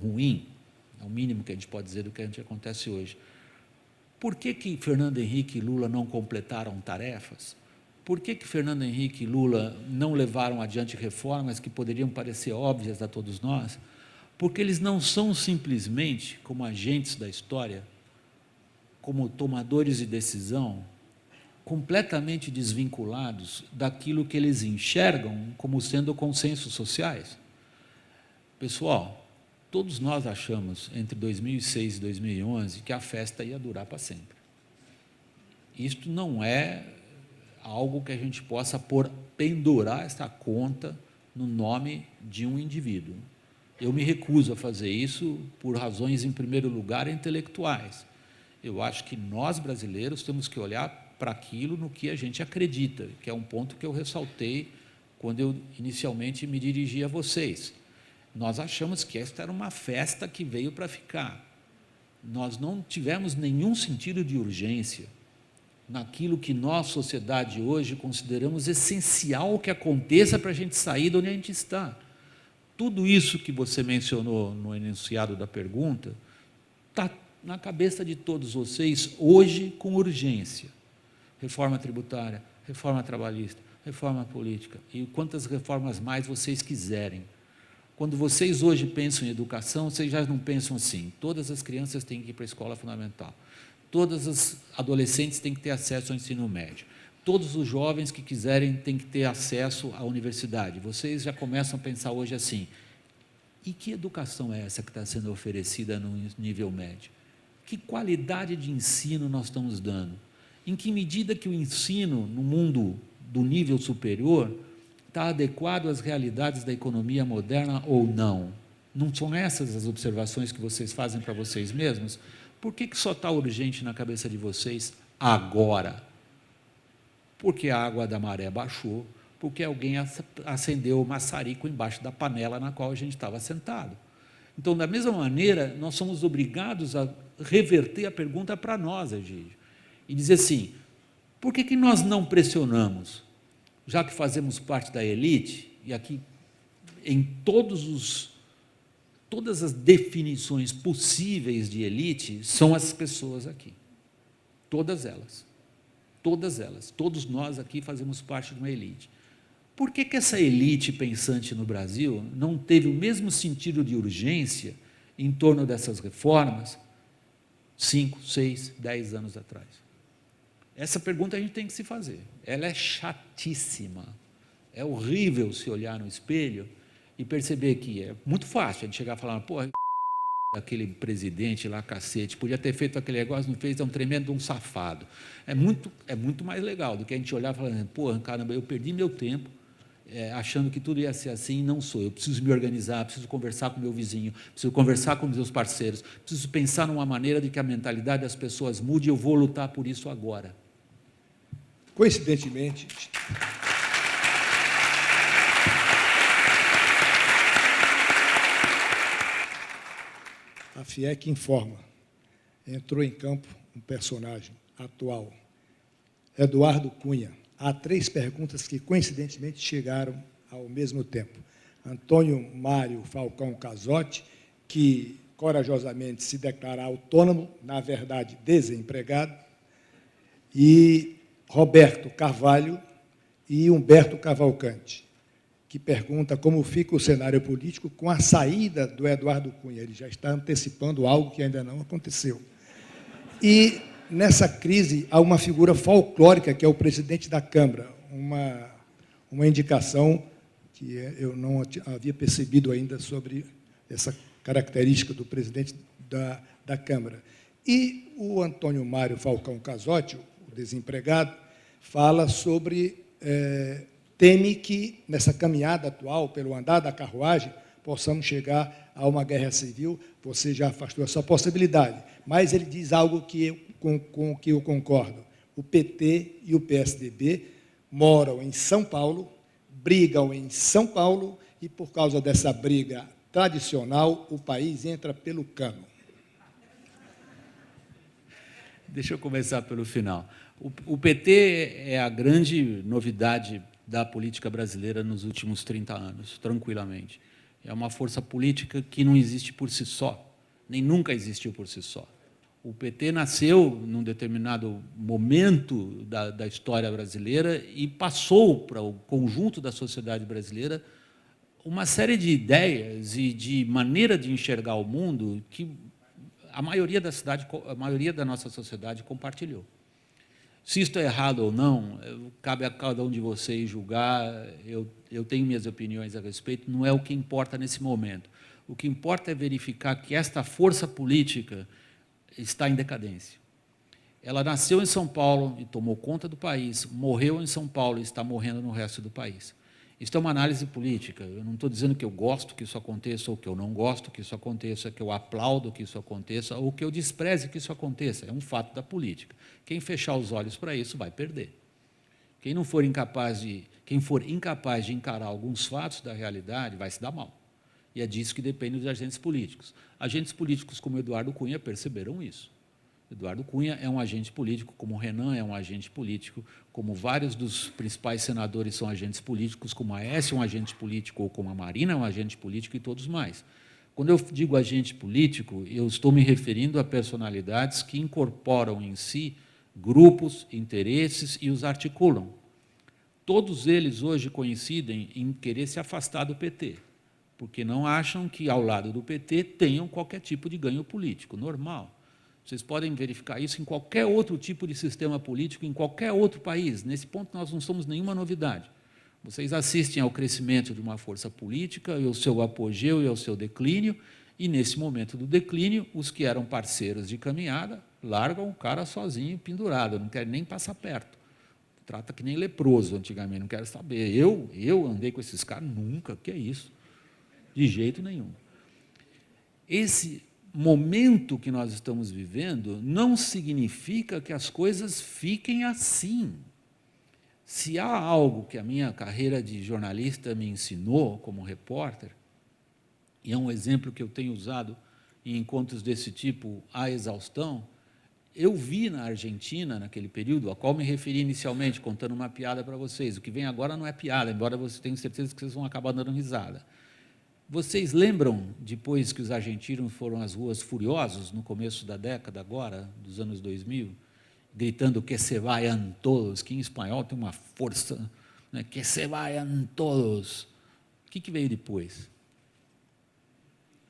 ruim, é o mínimo que a gente pode dizer do que a gente acontece hoje. Por que Fernando Henrique e Lula não completaram tarefas? Por que Fernando Henrique e Lula não levaram adiante reformas que poderiam parecer óbvias a todos nós? Porque eles não são simplesmente, como agentes da história, como tomadores de decisão, completamente desvinculados daquilo que eles enxergam como sendo consensos sociais. Pessoal, todos nós achamos, entre 2006 e 2011, que a festa ia durar para sempre. Isto não é algo que a gente possa pendurar esta conta no nome de um indivíduo. Eu me recuso a fazer isso por razões, em primeiro lugar, intelectuais. Eu acho que nós, brasileiros, temos que olhar para aquilo no que a gente acredita, que é um ponto que eu ressaltei quando eu inicialmente me dirigi a vocês. Nós achamos que esta era uma festa que veio para ficar. Nós não tivemos nenhum sentido de urgência naquilo que nós, sociedade, hoje, consideramos essencial que aconteça para a gente sair de onde a gente está. Tudo isso que você mencionou no enunciado da pergunta está na cabeça de todos vocês hoje com urgência. Reforma tributária, reforma trabalhista, reforma política e quantas reformas mais vocês quiserem. Quando vocês hoje pensam em educação, vocês já não pensam assim, todas as crianças têm que ir para a escola fundamental, todas as adolescentes têm que ter acesso ao ensino médio, todos os jovens que quiserem têm que ter acesso à universidade. Vocês já começam a pensar hoje assim, e que educação é essa que está sendo oferecida no nível médio? Que qualidade de ensino nós estamos dando? Em que medida que o ensino no mundo do nível superior está adequado às realidades da economia moderna ou não? Não são essas as observações que vocês fazem para vocês mesmos? Por que só está urgente na cabeça de vocês agora? Porque a água da maré baixou, porque alguém acendeu o maçarico embaixo da panela na qual a gente estava sentado. Então, da mesma maneira, nós somos obrigados a reverter a pergunta para nós, Egídio, e dizer assim, por que nós não pressionamos? Já que fazemos parte da elite, e aqui em todas as definições possíveis de elite, são as pessoas aqui. Todas elas. Todas elas. Todos nós aqui fazemos parte de uma elite. Por que essa elite pensante no Brasil não teve o mesmo sentido de urgência em torno dessas reformas 5, 6, 10 anos atrás? Essa pergunta a gente tem que se fazer. Ela é chatíssima. É horrível se olhar no espelho e perceber que é muito fácil a gente chegar e falar, pô, aquele presidente lá, cacete, podia ter feito aquele negócio, não fez, é um tremendo um safado. É muito mais legal do que a gente olhar e falar, pô, caramba, eu perdi meu tempo achando que tudo ia ser assim e não sou. Eu preciso me organizar, preciso conversar com o meu vizinho, preciso conversar com os meus parceiros, preciso pensar numa maneira de que a mentalidade das pessoas mude e eu vou lutar por isso agora. Coincidentemente, a FIEC informa, entrou em campo um personagem atual, Eduardo Cunha. Há 3 perguntas que, coincidentemente, chegaram ao mesmo tempo. Antônio Mário Falcão Casotti, que corajosamente se declara autônomo, na verdade desempregado, e Roberto Carvalho e Humberto Cavalcante, que pergunta como fica o cenário político com a saída do Eduardo Cunha. Ele já está antecipando algo que ainda não aconteceu. E, nessa crise, há uma figura folclórica, que é o presidente da Câmara, uma indicação que eu não havia percebido ainda sobre essa característica do presidente da Câmara. E o Antônio Mário Falcão Casotti, o desempregado, fala sobre, teme que, nessa caminhada atual, pelo andar da carruagem, possamos chegar a uma guerra civil. Você já afastou essa possibilidade, mas ele diz algo com o que eu concordo. O PT e o PSDB moram em São Paulo, brigam em São Paulo, e, por causa dessa briga tradicional, o país entra pelo cano. Deixa eu começar pelo final. O PT é a grande novidade da política brasileira nos últimos 30 anos, tranquilamente. É uma força política que não existe por si só, nem nunca existiu por si só. O PT nasceu num determinado momento da história brasileira e passou para o conjunto da sociedade brasileira uma série de ideias e de maneira de enxergar o mundo que a maioria da nossa sociedade compartilhou. Se isto é errado ou não, cabe a cada um de vocês julgar. Eu tenho minhas opiniões a respeito, não é o que importa nesse momento. O que importa é verificar que esta força política está em decadência. Ela nasceu em São Paulo e tomou conta do país, morreu em São Paulo e está morrendo no resto do país. Isso é uma análise política. Eu não estou dizendo que eu gosto que isso aconteça, ou que eu não gosto que isso aconteça, que eu aplaudo que isso aconteça, ou que eu despreze que isso aconteça. É um fato da política. Quem fechar os olhos para isso vai perder. Quem for incapaz de encarar alguns fatos da realidade vai se dar mal. E é disso que depende dos agentes políticos. Agentes políticos como Eduardo Cunha perceberam isso. Eduardo Cunha é um agente político, como o Renan é um agente político, como vários dos principais senadores são agentes políticos, como a Aécio é um agente político, ou como a Marina é um agente político, e todos mais. Quando eu digo agente político, eu estou me referindo a personalidades que incorporam em si grupos, interesses e os articulam. Todos eles hoje coincidem em querer se afastar do PT, porque não acham que, ao lado do PT, tenham qualquer tipo de ganho político, normal. Vocês podem verificar isso em qualquer outro tipo de sistema político, em qualquer outro país. Nesse ponto, nós não somos nenhuma novidade. Vocês assistem ao crescimento de uma força política, e ao seu apogeu e ao seu declínio, e, nesse momento do declínio, os que eram parceiros de caminhada largam o cara sozinho, pendurado, não querem nem passar perto. Trata que nem leproso antigamente, não quero saber. Eu andei com esses caras? Nunca, que é isso? De jeito nenhum. Esse momento que nós estamos vivendo não significa que as coisas fiquem assim. Se há algo que a minha carreira de jornalista me ensinou como repórter, e é um exemplo que eu tenho usado em encontros desse tipo à exaustão, eu vi na Argentina, naquele período, a qual me referi inicialmente, contando uma piada para vocês. O que vem agora não é piada, embora vocês tenham certeza que vocês vão acabar dando risada. Vocês lembram, depois que os argentinos foram às ruas furiosos, no começo da década agora, dos anos 2000, gritando que se vayan todos, que em espanhol tem uma força, né? Que se vayan todos. O que veio depois?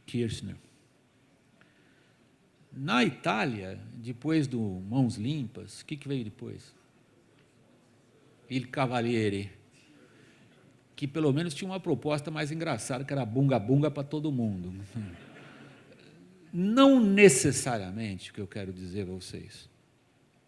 Kirchner. Na Itália, depois do Mãos Limpas, o que veio depois? Il Cavaliere, que pelo menos tinha uma proposta mais engraçada, que era bunga-bunga para todo mundo. Não necessariamente, o que eu quero dizer a vocês,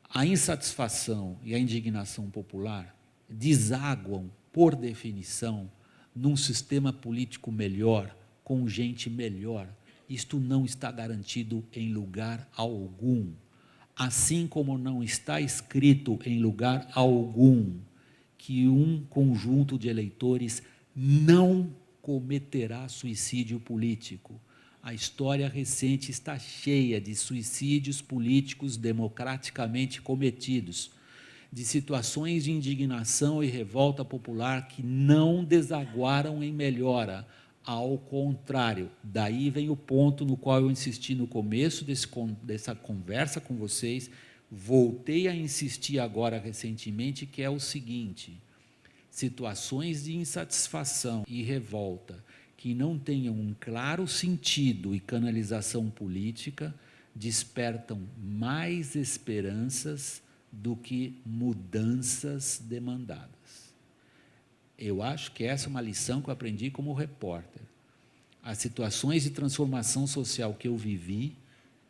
a insatisfação e a indignação popular desaguam, por definição, num sistema político melhor, com gente melhor. Isto não está garantido em lugar algum, assim como não está escrito em lugar algum que um conjunto de eleitores não cometerá suicídio político. A história recente está cheia de suicídios políticos democraticamente cometidos, de situações de indignação e revolta popular que não desaguaram em melhora. Ao contrário, daí vem o ponto no qual eu insisti no começo dessa conversa com vocês, voltei a insistir agora recentemente, que é o seguinte: situações de insatisfação e revolta que não tenham um claro sentido e canalização política despertam mais esperanças do que mudanças demandadas. Eu acho que essa é uma lição que eu aprendi como repórter. As situações de transformação social que eu vivi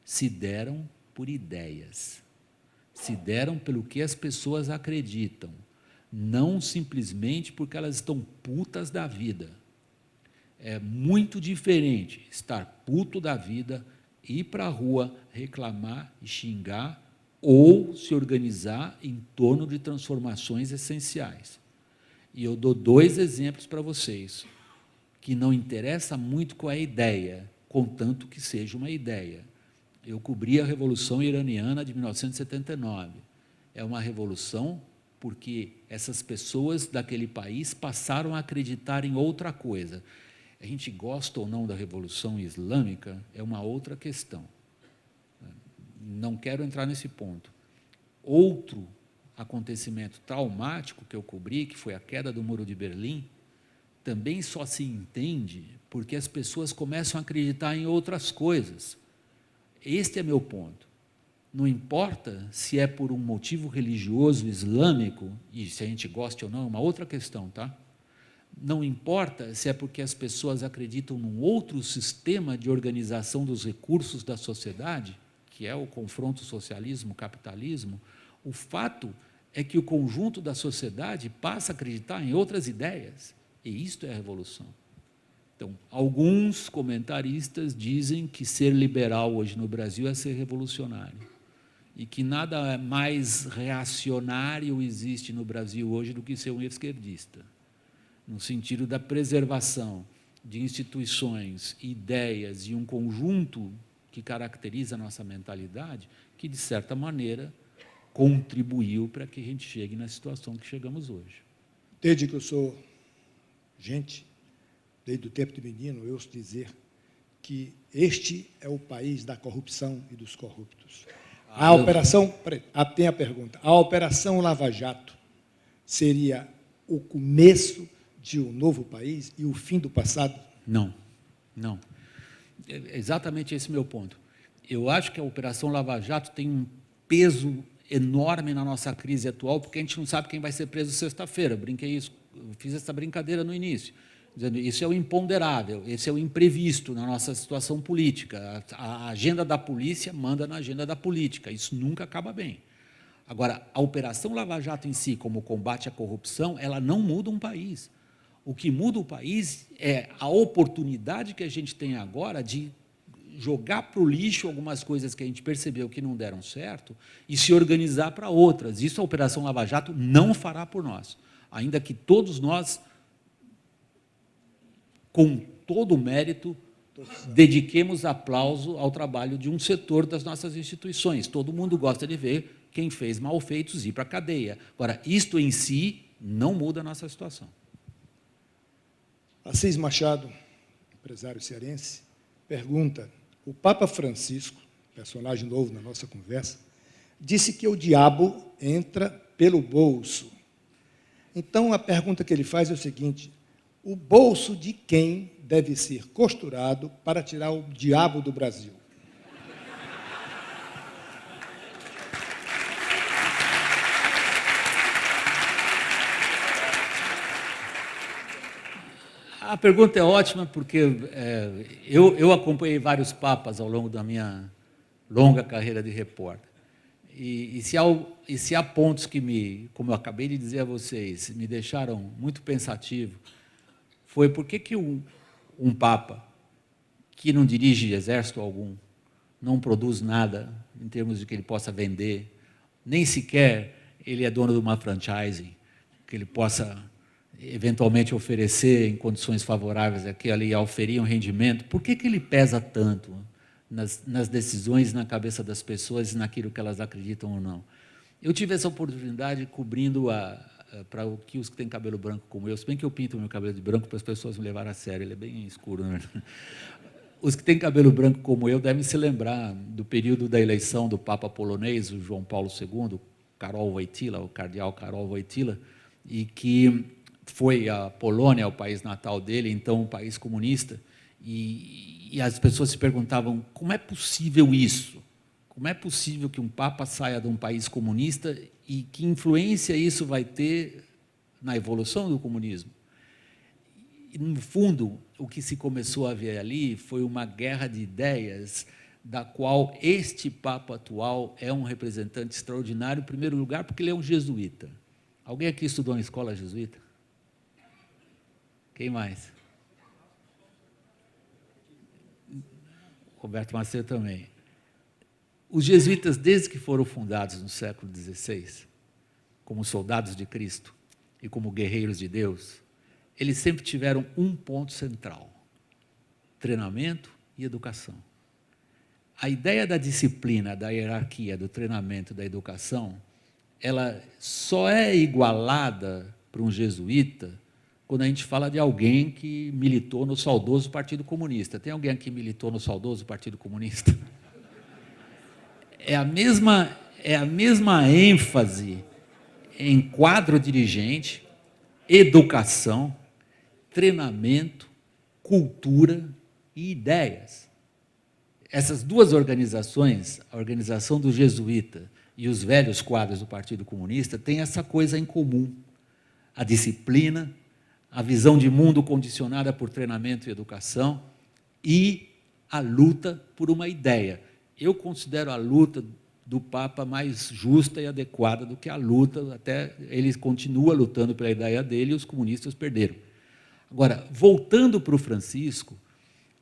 se deram por ideias, se deram pelo que as pessoas acreditam, não simplesmente porque elas estão putas da vida. É muito diferente estar puto da vida, ir para a rua, reclamar e xingar, ou se organizar em torno de transformações essenciais. E eu dou 2 exemplos para vocês, que não interessa muito qual é a ideia, contanto que seja uma ideia. Eu cobri a Revolução Iraniana de 1979. É uma revolução porque essas pessoas daquele país passaram a acreditar em outra coisa. A gente gosta ou não da Revolução Islâmica é uma outra questão. Não quero entrar nesse ponto. Outro acontecimento traumático que eu cobri, que foi a queda do Muro de Berlim, também só se entende porque as pessoas começam a acreditar em outras coisas. Este é meu ponto. Não importa se é por um motivo religioso islâmico, e se a gente gosta ou não, é uma outra questão, tá? Não importa se é porque as pessoas acreditam num outro sistema de organização dos recursos da sociedade, que é o confronto socialismo-capitalismo, o fato é que o conjunto da sociedade passa a acreditar em outras ideias. E isto é a revolução. Então, alguns comentaristas dizem que ser liberal hoje no Brasil é ser revolucionário, e que nada mais reacionário existe no Brasil hoje do que ser um esquerdista, no sentido da preservação de instituições, ideias e um conjunto que caracteriza a nossa mentalidade, que, de certa maneira, contribuiu para que a gente chegue na situação que chegamos hoje. Desde que eu sou gente, desde o tempo de menino, eu ouço dizer que este é o país da corrupção e dos corruptos. Tem a pergunta. A Operação Lava Jato seria o começo de um novo país e o fim do passado? Não, não. É exatamente esse meu ponto. Eu acho que a Operação Lava Jato tem um peso enorme na nossa crise atual, porque a gente não sabe quem vai ser preso sexta-feira. Brinquei isso, eu fiz essa brincadeira no início, dizendo isso é o imponderável, esse é o imprevisto na nossa situação política. A agenda da polícia manda na agenda da política, isso nunca acaba bem. Agora, a Operação Lava Jato em si, como combate à corrupção, ela não muda um país. O que muda o país é a oportunidade que a gente tem agora de jogar para o lixo algumas coisas que a gente percebeu que não deram certo e se organizar para outras. Isso a Operação Lava Jato não fará por nós, ainda que todos nós, com todo o mérito, dediquemos aplauso ao trabalho de um setor das nossas instituições. Todo mundo gosta de ver quem fez malfeitos ir para a cadeia. Agora, isto em si não muda a nossa situação. Assis Machado, empresário cearense, pergunta: o Papa Francisco, personagem novo na nossa conversa, disse que o diabo entra pelo bolso. Então, a pergunta que ele faz é o seguinte: o bolso de quem deve ser costurado para tirar o diabo do Brasil? A pergunta é ótima, porque eu acompanhei vários papas ao longo da minha longa carreira de repórter. E se há pontos que, como eu acabei de dizer a vocês, me deixaram muito pensativo, foi por que um papa que não dirige exército algum, não produz nada em termos de que ele possa vender, nem sequer ele é dono de uma franchise, que ele possa eventualmente oferecer em condições favoráveis aqui ali, oferir um rendimento, por que ele pesa tanto nas decisões, na cabeça das pessoas e naquilo que elas acreditam ou não? Eu tive essa oportunidade cobrindo para os que têm cabelo branco como eu, se bem que eu pinto meu cabelo de branco para as pessoas me levarem a sério, ele é bem escuro, né? Os que têm cabelo branco como eu devem se lembrar do período da eleição do Papa polonês, o João Paulo II, Karol Wojtyła, o cardeal Karol Wojtyła, e que foi a Polônia, o país natal dele, então um país comunista, e as pessoas se perguntavam: como é possível isso? Como é possível que um papa saia de um país comunista e que influência isso vai ter na evolução do comunismo? E, no fundo, o que se começou a ver ali foi uma guerra de ideias, da qual este papa atual é um representante extraordinário, em primeiro lugar, porque ele é um jesuíta. Alguém aqui estudou na escola jesuíta? Quem mais? Roberto Macedo também. Os jesuítas, desde que foram fundados no século XVI, como soldados de Cristo e como guerreiros de Deus, eles sempre tiveram um ponto central: treinamento e educação. A ideia da disciplina, da hierarquia, do treinamento, da educação, ela só é igualada para um jesuíta quando a gente fala de alguém que militou no saudoso Partido Comunista. Tem alguém aqui que militou no saudoso Partido Comunista? É a mesma ênfase em quadro dirigente, educação, treinamento, cultura e ideias. Essas duas organizações, a organização do jesuíta e os velhos quadros do Partido Comunista, têm essa coisa em comum: a disciplina, a visão de mundo condicionada por treinamento e educação e a luta por uma ideia. Eu considero a luta do Papa mais justa e adequada do que a luta, até ele continua lutando pela ideia dele e os comunistas perderam. Agora, voltando para o Francisco,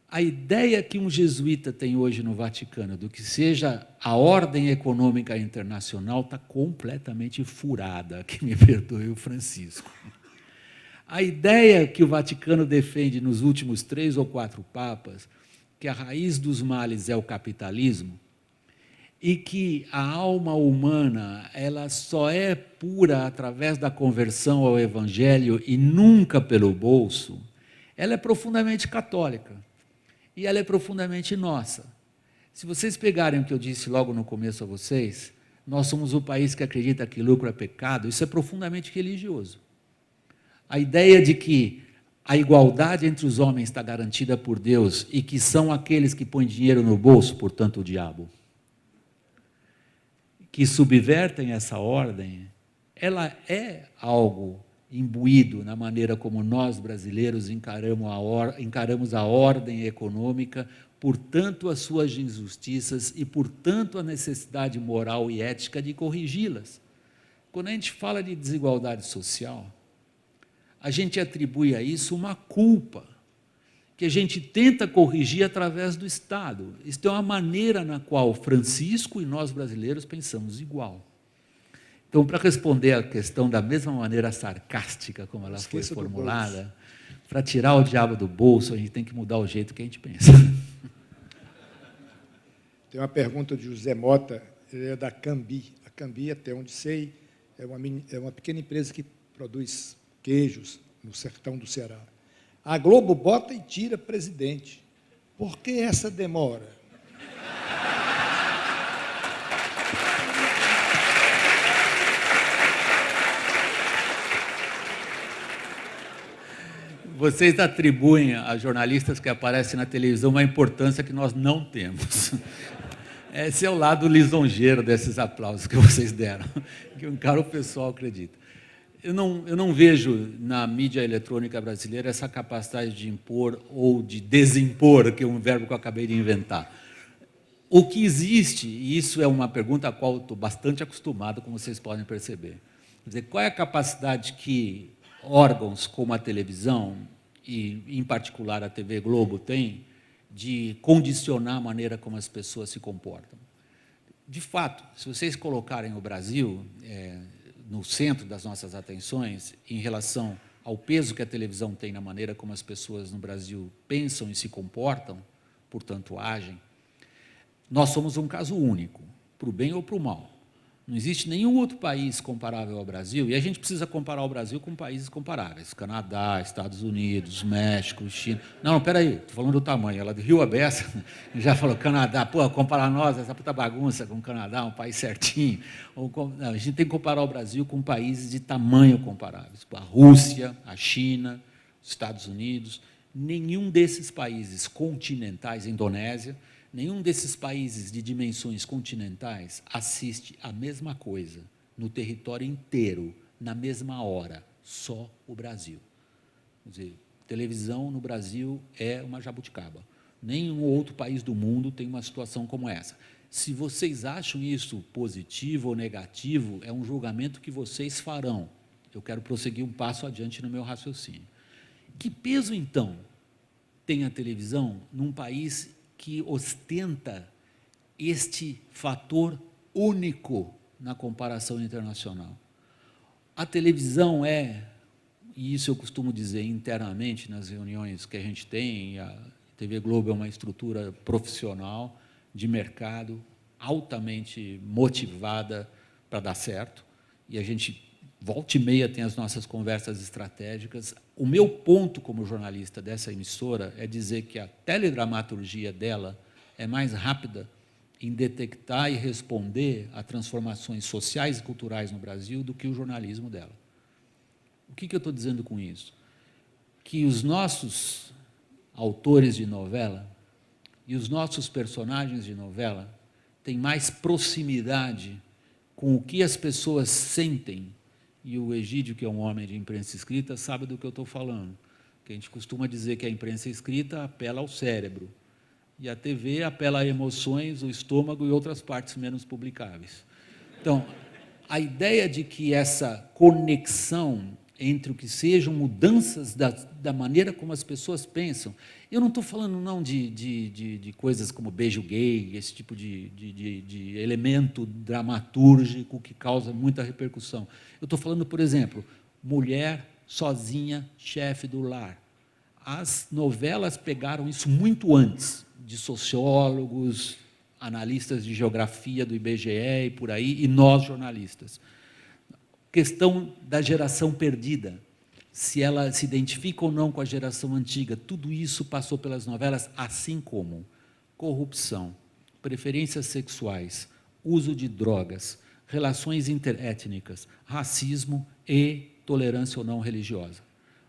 a ideia que um jesuíta tem hoje no Vaticano do que seja a ordem econômica internacional está completamente furada, que me perdoe o Francisco. A ideia que o Vaticano defende nos últimos 3 ou 4 papas, que a raiz dos males é o capitalismo, e que a alma humana ela só é pura através da conversão ao Evangelho e nunca pelo bolso, ela é profundamente católica. E ela é profundamente nossa. Se vocês pegarem o que eu disse logo no começo a vocês, nós somos o país que acredita que lucro é pecado, isso é profundamente religioso. A ideia de que a igualdade entre os homens está garantida por Deus e que são aqueles que põem dinheiro no bolso, portanto o diabo, que subvertem essa ordem, ela é algo imbuído na maneira como nós, brasileiros, encaramos a ordem econômica, portanto, as suas injustiças e, portanto, a necessidade moral e ética de corrigi-las. Quando a gente fala de desigualdade social, a gente atribui a isso uma culpa, que a gente tenta corrigir através do Estado. Isso é uma maneira na qual Francisco e nós, brasileiros, pensamos igual. Então, para responder à questão da mesma maneira sarcástica como ela foi formulada, para tirar o diabo do bolso, a gente tem que mudar o jeito que a gente pensa. Tem uma pergunta de José Mota, ele é da Cambi. A Cambi, até onde sei, é uma pequena empresa que produz queijos no sertão do Ceará. A Globo bota e tira presidente. Por que essa demora? Vocês atribuem a jornalistas que aparecem na televisão uma importância que nós não temos. Esse é o lado lisonjeiro desses aplausos que vocês deram, que um cara o pessoal acredita. Eu não vejo na mídia eletrônica brasileira essa capacidade de impor ou de desimpor, que é um verbo que eu acabei de inventar. O que existe, e isso é uma pergunta a qual eu estou bastante acostumado, como vocês podem perceber, quer dizer, qual é a capacidade que órgãos como a televisão, e em particular a TV Globo, têm de condicionar a maneira como as pessoas se comportam? De fato, se vocês colocarem o Brasil no centro das nossas atenções, em relação ao peso que a televisão tem na maneira como as pessoas no Brasil pensam e se comportam, portanto, agem, nós somos um caso único, para o bem ou para o mal. Não existe nenhum outro país comparável ao Brasil, e a gente precisa comparar o Brasil com países comparáveis, Canadá, Estados Unidos, México, China. Não, espera aí, estou falando do tamanho. Ela de Rio Abessa já falou Canadá, pô, comparar nós, essa puta bagunça com o Canadá, um país certinho. Não, a gente tem que comparar o Brasil com países de tamanho comparáveis, a Rússia, a China, os Estados Unidos. Nenhum desses países continentais, Indonésia, nenhum desses países de dimensões continentais assiste a mesma coisa no território inteiro, na mesma hora, só o Brasil. Quer dizer, televisão no Brasil é uma jabuticaba. Nenhum outro país do mundo tem uma situação como essa. Se vocês acham isso positivo ou negativo, é um julgamento que vocês farão. Eu quero prosseguir um passo adiante no meu raciocínio. Que peso, então, tem a televisão num país que ostenta este fator único na comparação internacional? A televisão é, e isso eu costumo dizer internamente nas reuniões que a gente tem, a TV Globo é uma estrutura profissional, de mercado, altamente motivada para dar certo, e a gente, volta e meia, tem as nossas conversas estratégicas. O meu ponto como jornalista dessa emissora é dizer que a teledramaturgia dela é mais rápida em detectar e responder a transformações sociais e culturais no Brasil do que o jornalismo dela. O que eu estou dizendo com isso? Que os nossos autores de novela e os nossos personagens de novela têm mais proximidade com o que as pessoas sentem. E o Egídio, que é um homem de imprensa escrita, sabe do que eu estou falando. Que a gente costuma dizer que a imprensa escrita apela ao cérebro, e a TV apela a emoções, o estômago e outras partes menos publicáveis. Então, a ideia de que essa conexão entre o que sejam mudanças da maneira como as pessoas pensam. Eu não estou falando não de coisas como beijo gay, esse tipo de elemento dramatúrgico que causa muita repercussão. Eu estou falando, por exemplo, mulher sozinha, chefe do lar. As novelas pegaram isso muito antes, de sociólogos, analistas de geografia do IBGE e por aí, e nós, jornalistas. Questão da geração perdida, se ela se identifica ou não com a geração antiga, tudo isso passou pelas novelas, assim como corrupção, preferências sexuais, uso de drogas, relações interétnicas, racismo e tolerância ou não religiosa.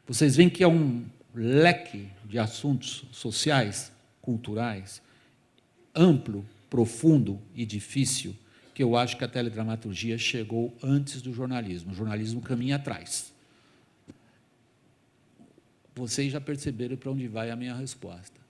Vocês veem que é um leque de assuntos sociais, culturais, amplo, profundo e difícil, que eu acho que a teledramaturgia chegou antes do jornalismo. O jornalismo caminha atrás. Vocês já perceberam para onde vai a minha resposta.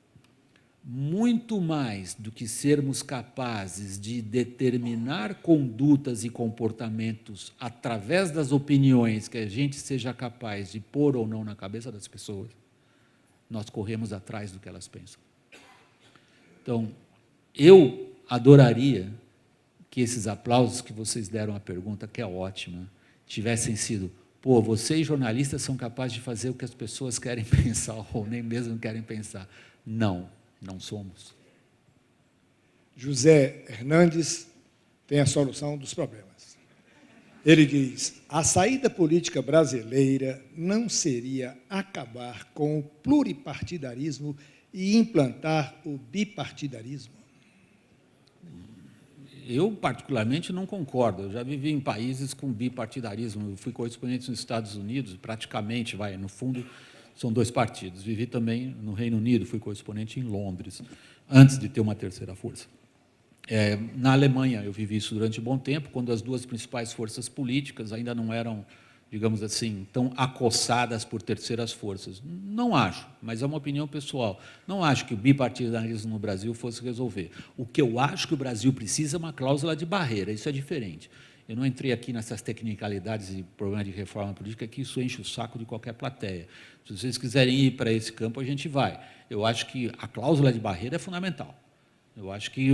Muito mais do que sermos capazes de determinar condutas e comportamentos através das opiniões que a gente seja capaz de pôr ou não na cabeça das pessoas, nós corremos atrás do que elas pensam. Então, eu adoraria que esses aplausos que vocês deram à pergunta, que é ótima, tivessem sido, pô, vocês jornalistas são capazes de fazer o que as pessoas querem pensar, ou nem mesmo querem pensar. Não, não somos. José Hernandes tem a solução dos problemas. Ele diz, a saída política brasileira não seria acabar com o pluripartidarismo e implantar o bipartidarismo? Eu, particularmente, não concordo. Eu já vivi em países com bipartidarismo. Eu fui correspondente nos Estados Unidos, praticamente, no fundo, são 2 partidos. Vivi também no Reino Unido, fui correspondente em Londres, antes de ter uma terceira força. Na Alemanha, eu vivi isso durante um bom tempo, quando as 2 principais forças políticas ainda não eram, digamos assim, tão acossadas por terceiras forças. Não acho, mas é uma opinião pessoal. Não acho que o bipartidarismo no Brasil fosse resolver. O que eu acho que o Brasil precisa é uma cláusula de barreira, isso é diferente. Eu não entrei aqui nessas tecnicalidades e problemas de reforma política, que isso enche o saco de qualquer plateia. Se vocês quiserem ir para esse campo, a gente vai. Eu acho que a cláusula de barreira é fundamental. Eu acho que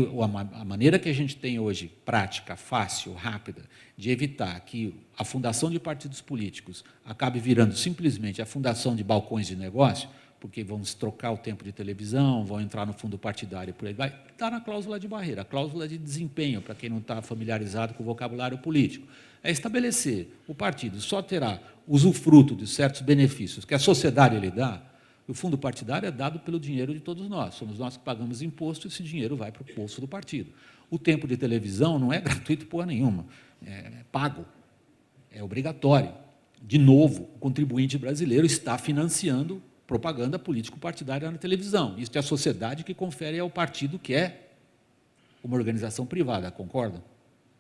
a maneira que a gente tem hoje, prática, fácil, rápida, de evitar que a fundação de partidos políticos acabe virando simplesmente a fundação de balcões de negócio, porque vamos trocar o tempo de televisão, vão entrar no fundo partidário, por aí vai, está na cláusula de barreira, a cláusula de desempenho, para quem não está familiarizado com o vocabulário político. É estabelecer o partido só terá usufruto de certos benefícios que a sociedade lhe dá. O fundo partidário é dado pelo dinheiro de todos nós. Somos nós que pagamos imposto e esse dinheiro vai para o bolso do partido. O tempo de televisão não é gratuito porra nenhuma. É pago. É obrigatório. De novo, o contribuinte brasileiro está financiando propaganda político-partidária na televisão. Isso é a sociedade que confere ao partido, que é uma organização privada, concordam?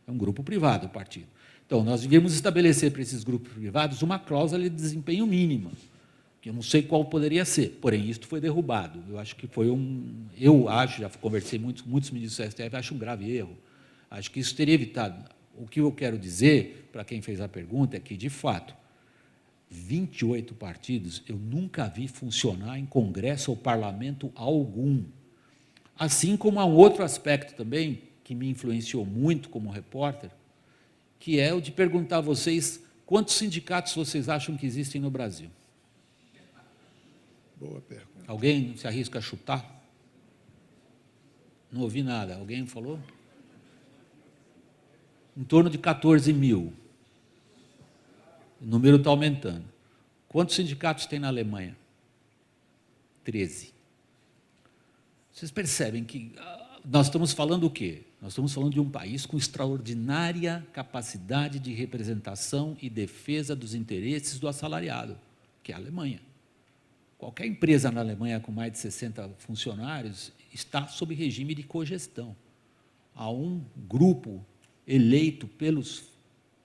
É um grupo privado, o partido. Então, nós devíamos estabelecer para esses grupos privados uma cláusula de desempenho mínima, que eu não sei qual poderia ser, porém, isso foi derrubado. Eu acho que foi já conversei muitos ministros do STF, acho um grave erro. Acho que isso teria evitado. O que eu quero dizer, para quem fez a pergunta, é que, de fato, 28 partidos eu nunca vi funcionar em congresso ou parlamento algum. Assim como há um outro aspecto também, que me influenciou muito como repórter, que é o de perguntar a vocês quantos sindicatos vocês acham que existem no Brasil. Boa pergunta. Alguém se arrisca a chutar? Não ouvi nada. Alguém falou? Em torno de 14 mil. O número está aumentando. Quantos sindicatos tem na Alemanha? 13. Vocês percebem que nós estamos falando o quê? Nós estamos falando de um país com extraordinária capacidade de representação e defesa dos interesses do assalariado, que é a Alemanha. Qualquer empresa na Alemanha com mais de 60 funcionários está sob regime de cogestão. Há um grupo eleito pelos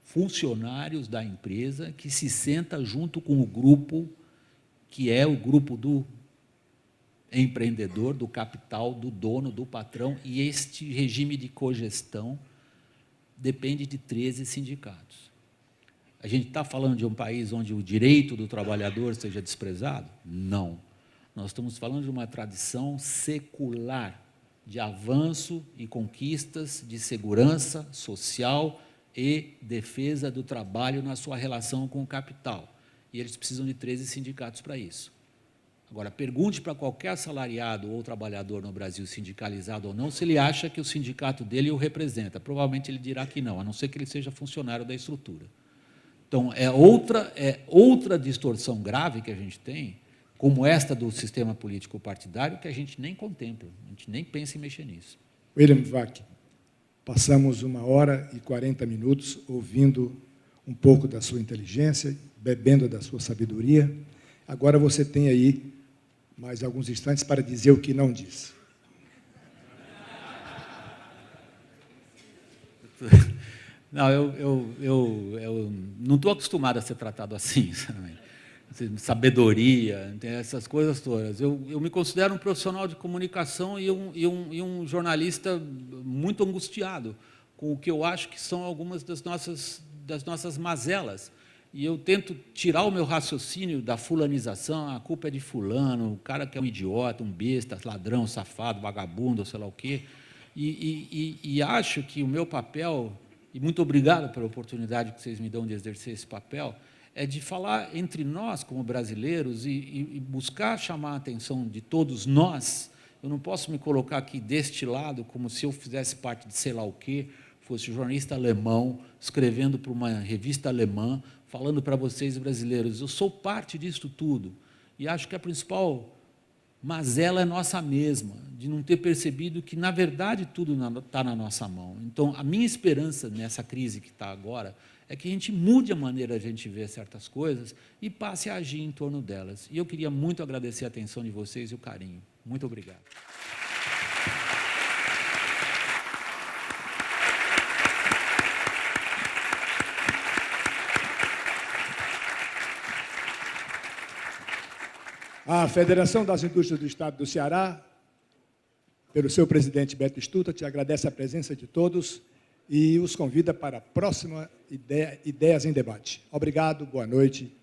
funcionários da empresa que se senta junto com o grupo que é o grupo do empreendedor, do capital, do dono, do patrão, e este regime de cogestão depende de 13 sindicatos. A gente está falando de um país onde o direito do trabalhador seja desprezado? Não. Nós estamos falando de uma tradição secular, de avanço e conquistas de segurança social e defesa do trabalho na sua relação com o capital. E eles precisam de 13 sindicatos para isso. Agora, pergunte para qualquer assalariado ou trabalhador no Brasil, sindicalizado ou não, se ele acha que o sindicato dele o representa. Provavelmente ele dirá que não, a não ser que ele seja funcionário da estrutura. Então, é outra distorção grave que a gente tem, como esta do sistema político partidário, que a gente nem contempla, a gente nem pensa em mexer nisso. William Vac, passamos 1h40 ouvindo um pouco da sua inteligência, bebendo da sua sabedoria. Agora você tem aí mais alguns instantes para dizer o que não disse. Não, eu não estou acostumado a ser tratado assim, sabedoria, essas coisas todas. Eu me considero um profissional de comunicação e um jornalista muito angustiado com o que eu acho que são algumas das nossas mazelas. E eu tento tirar o meu raciocínio da fulanização, a culpa é de fulano, o cara que é um idiota, um besta, ladrão, safado, vagabundo, sei lá o quê. E acho que o meu papel, e muito obrigado pela oportunidade que vocês me dão de exercer esse papel, é de falar entre nós, como brasileiros, e buscar chamar a atenção de todos nós. Eu não posso me colocar aqui deste lado, como se eu fizesse parte de sei lá o quê, fosse um jornalista alemão, escrevendo para uma revista alemã, falando para vocês brasileiros. Eu sou parte disso tudo. E acho que a principal mazela é nossa mesma, de não ter percebido que, na verdade, tudo está na nossa mão. Então, a minha esperança nessa crise que está agora é que a gente mude a maneira de a gente ver certas coisas e passe a agir em torno delas. E eu queria muito agradecer a atenção de vocês e o carinho. Muito obrigado. A Federação das Indústrias do Estado do Ceará, pelo seu presidente Beto Stuta, te agradece a presença de todos e os convida para a próxima Ideias em Debate. Obrigado, boa noite.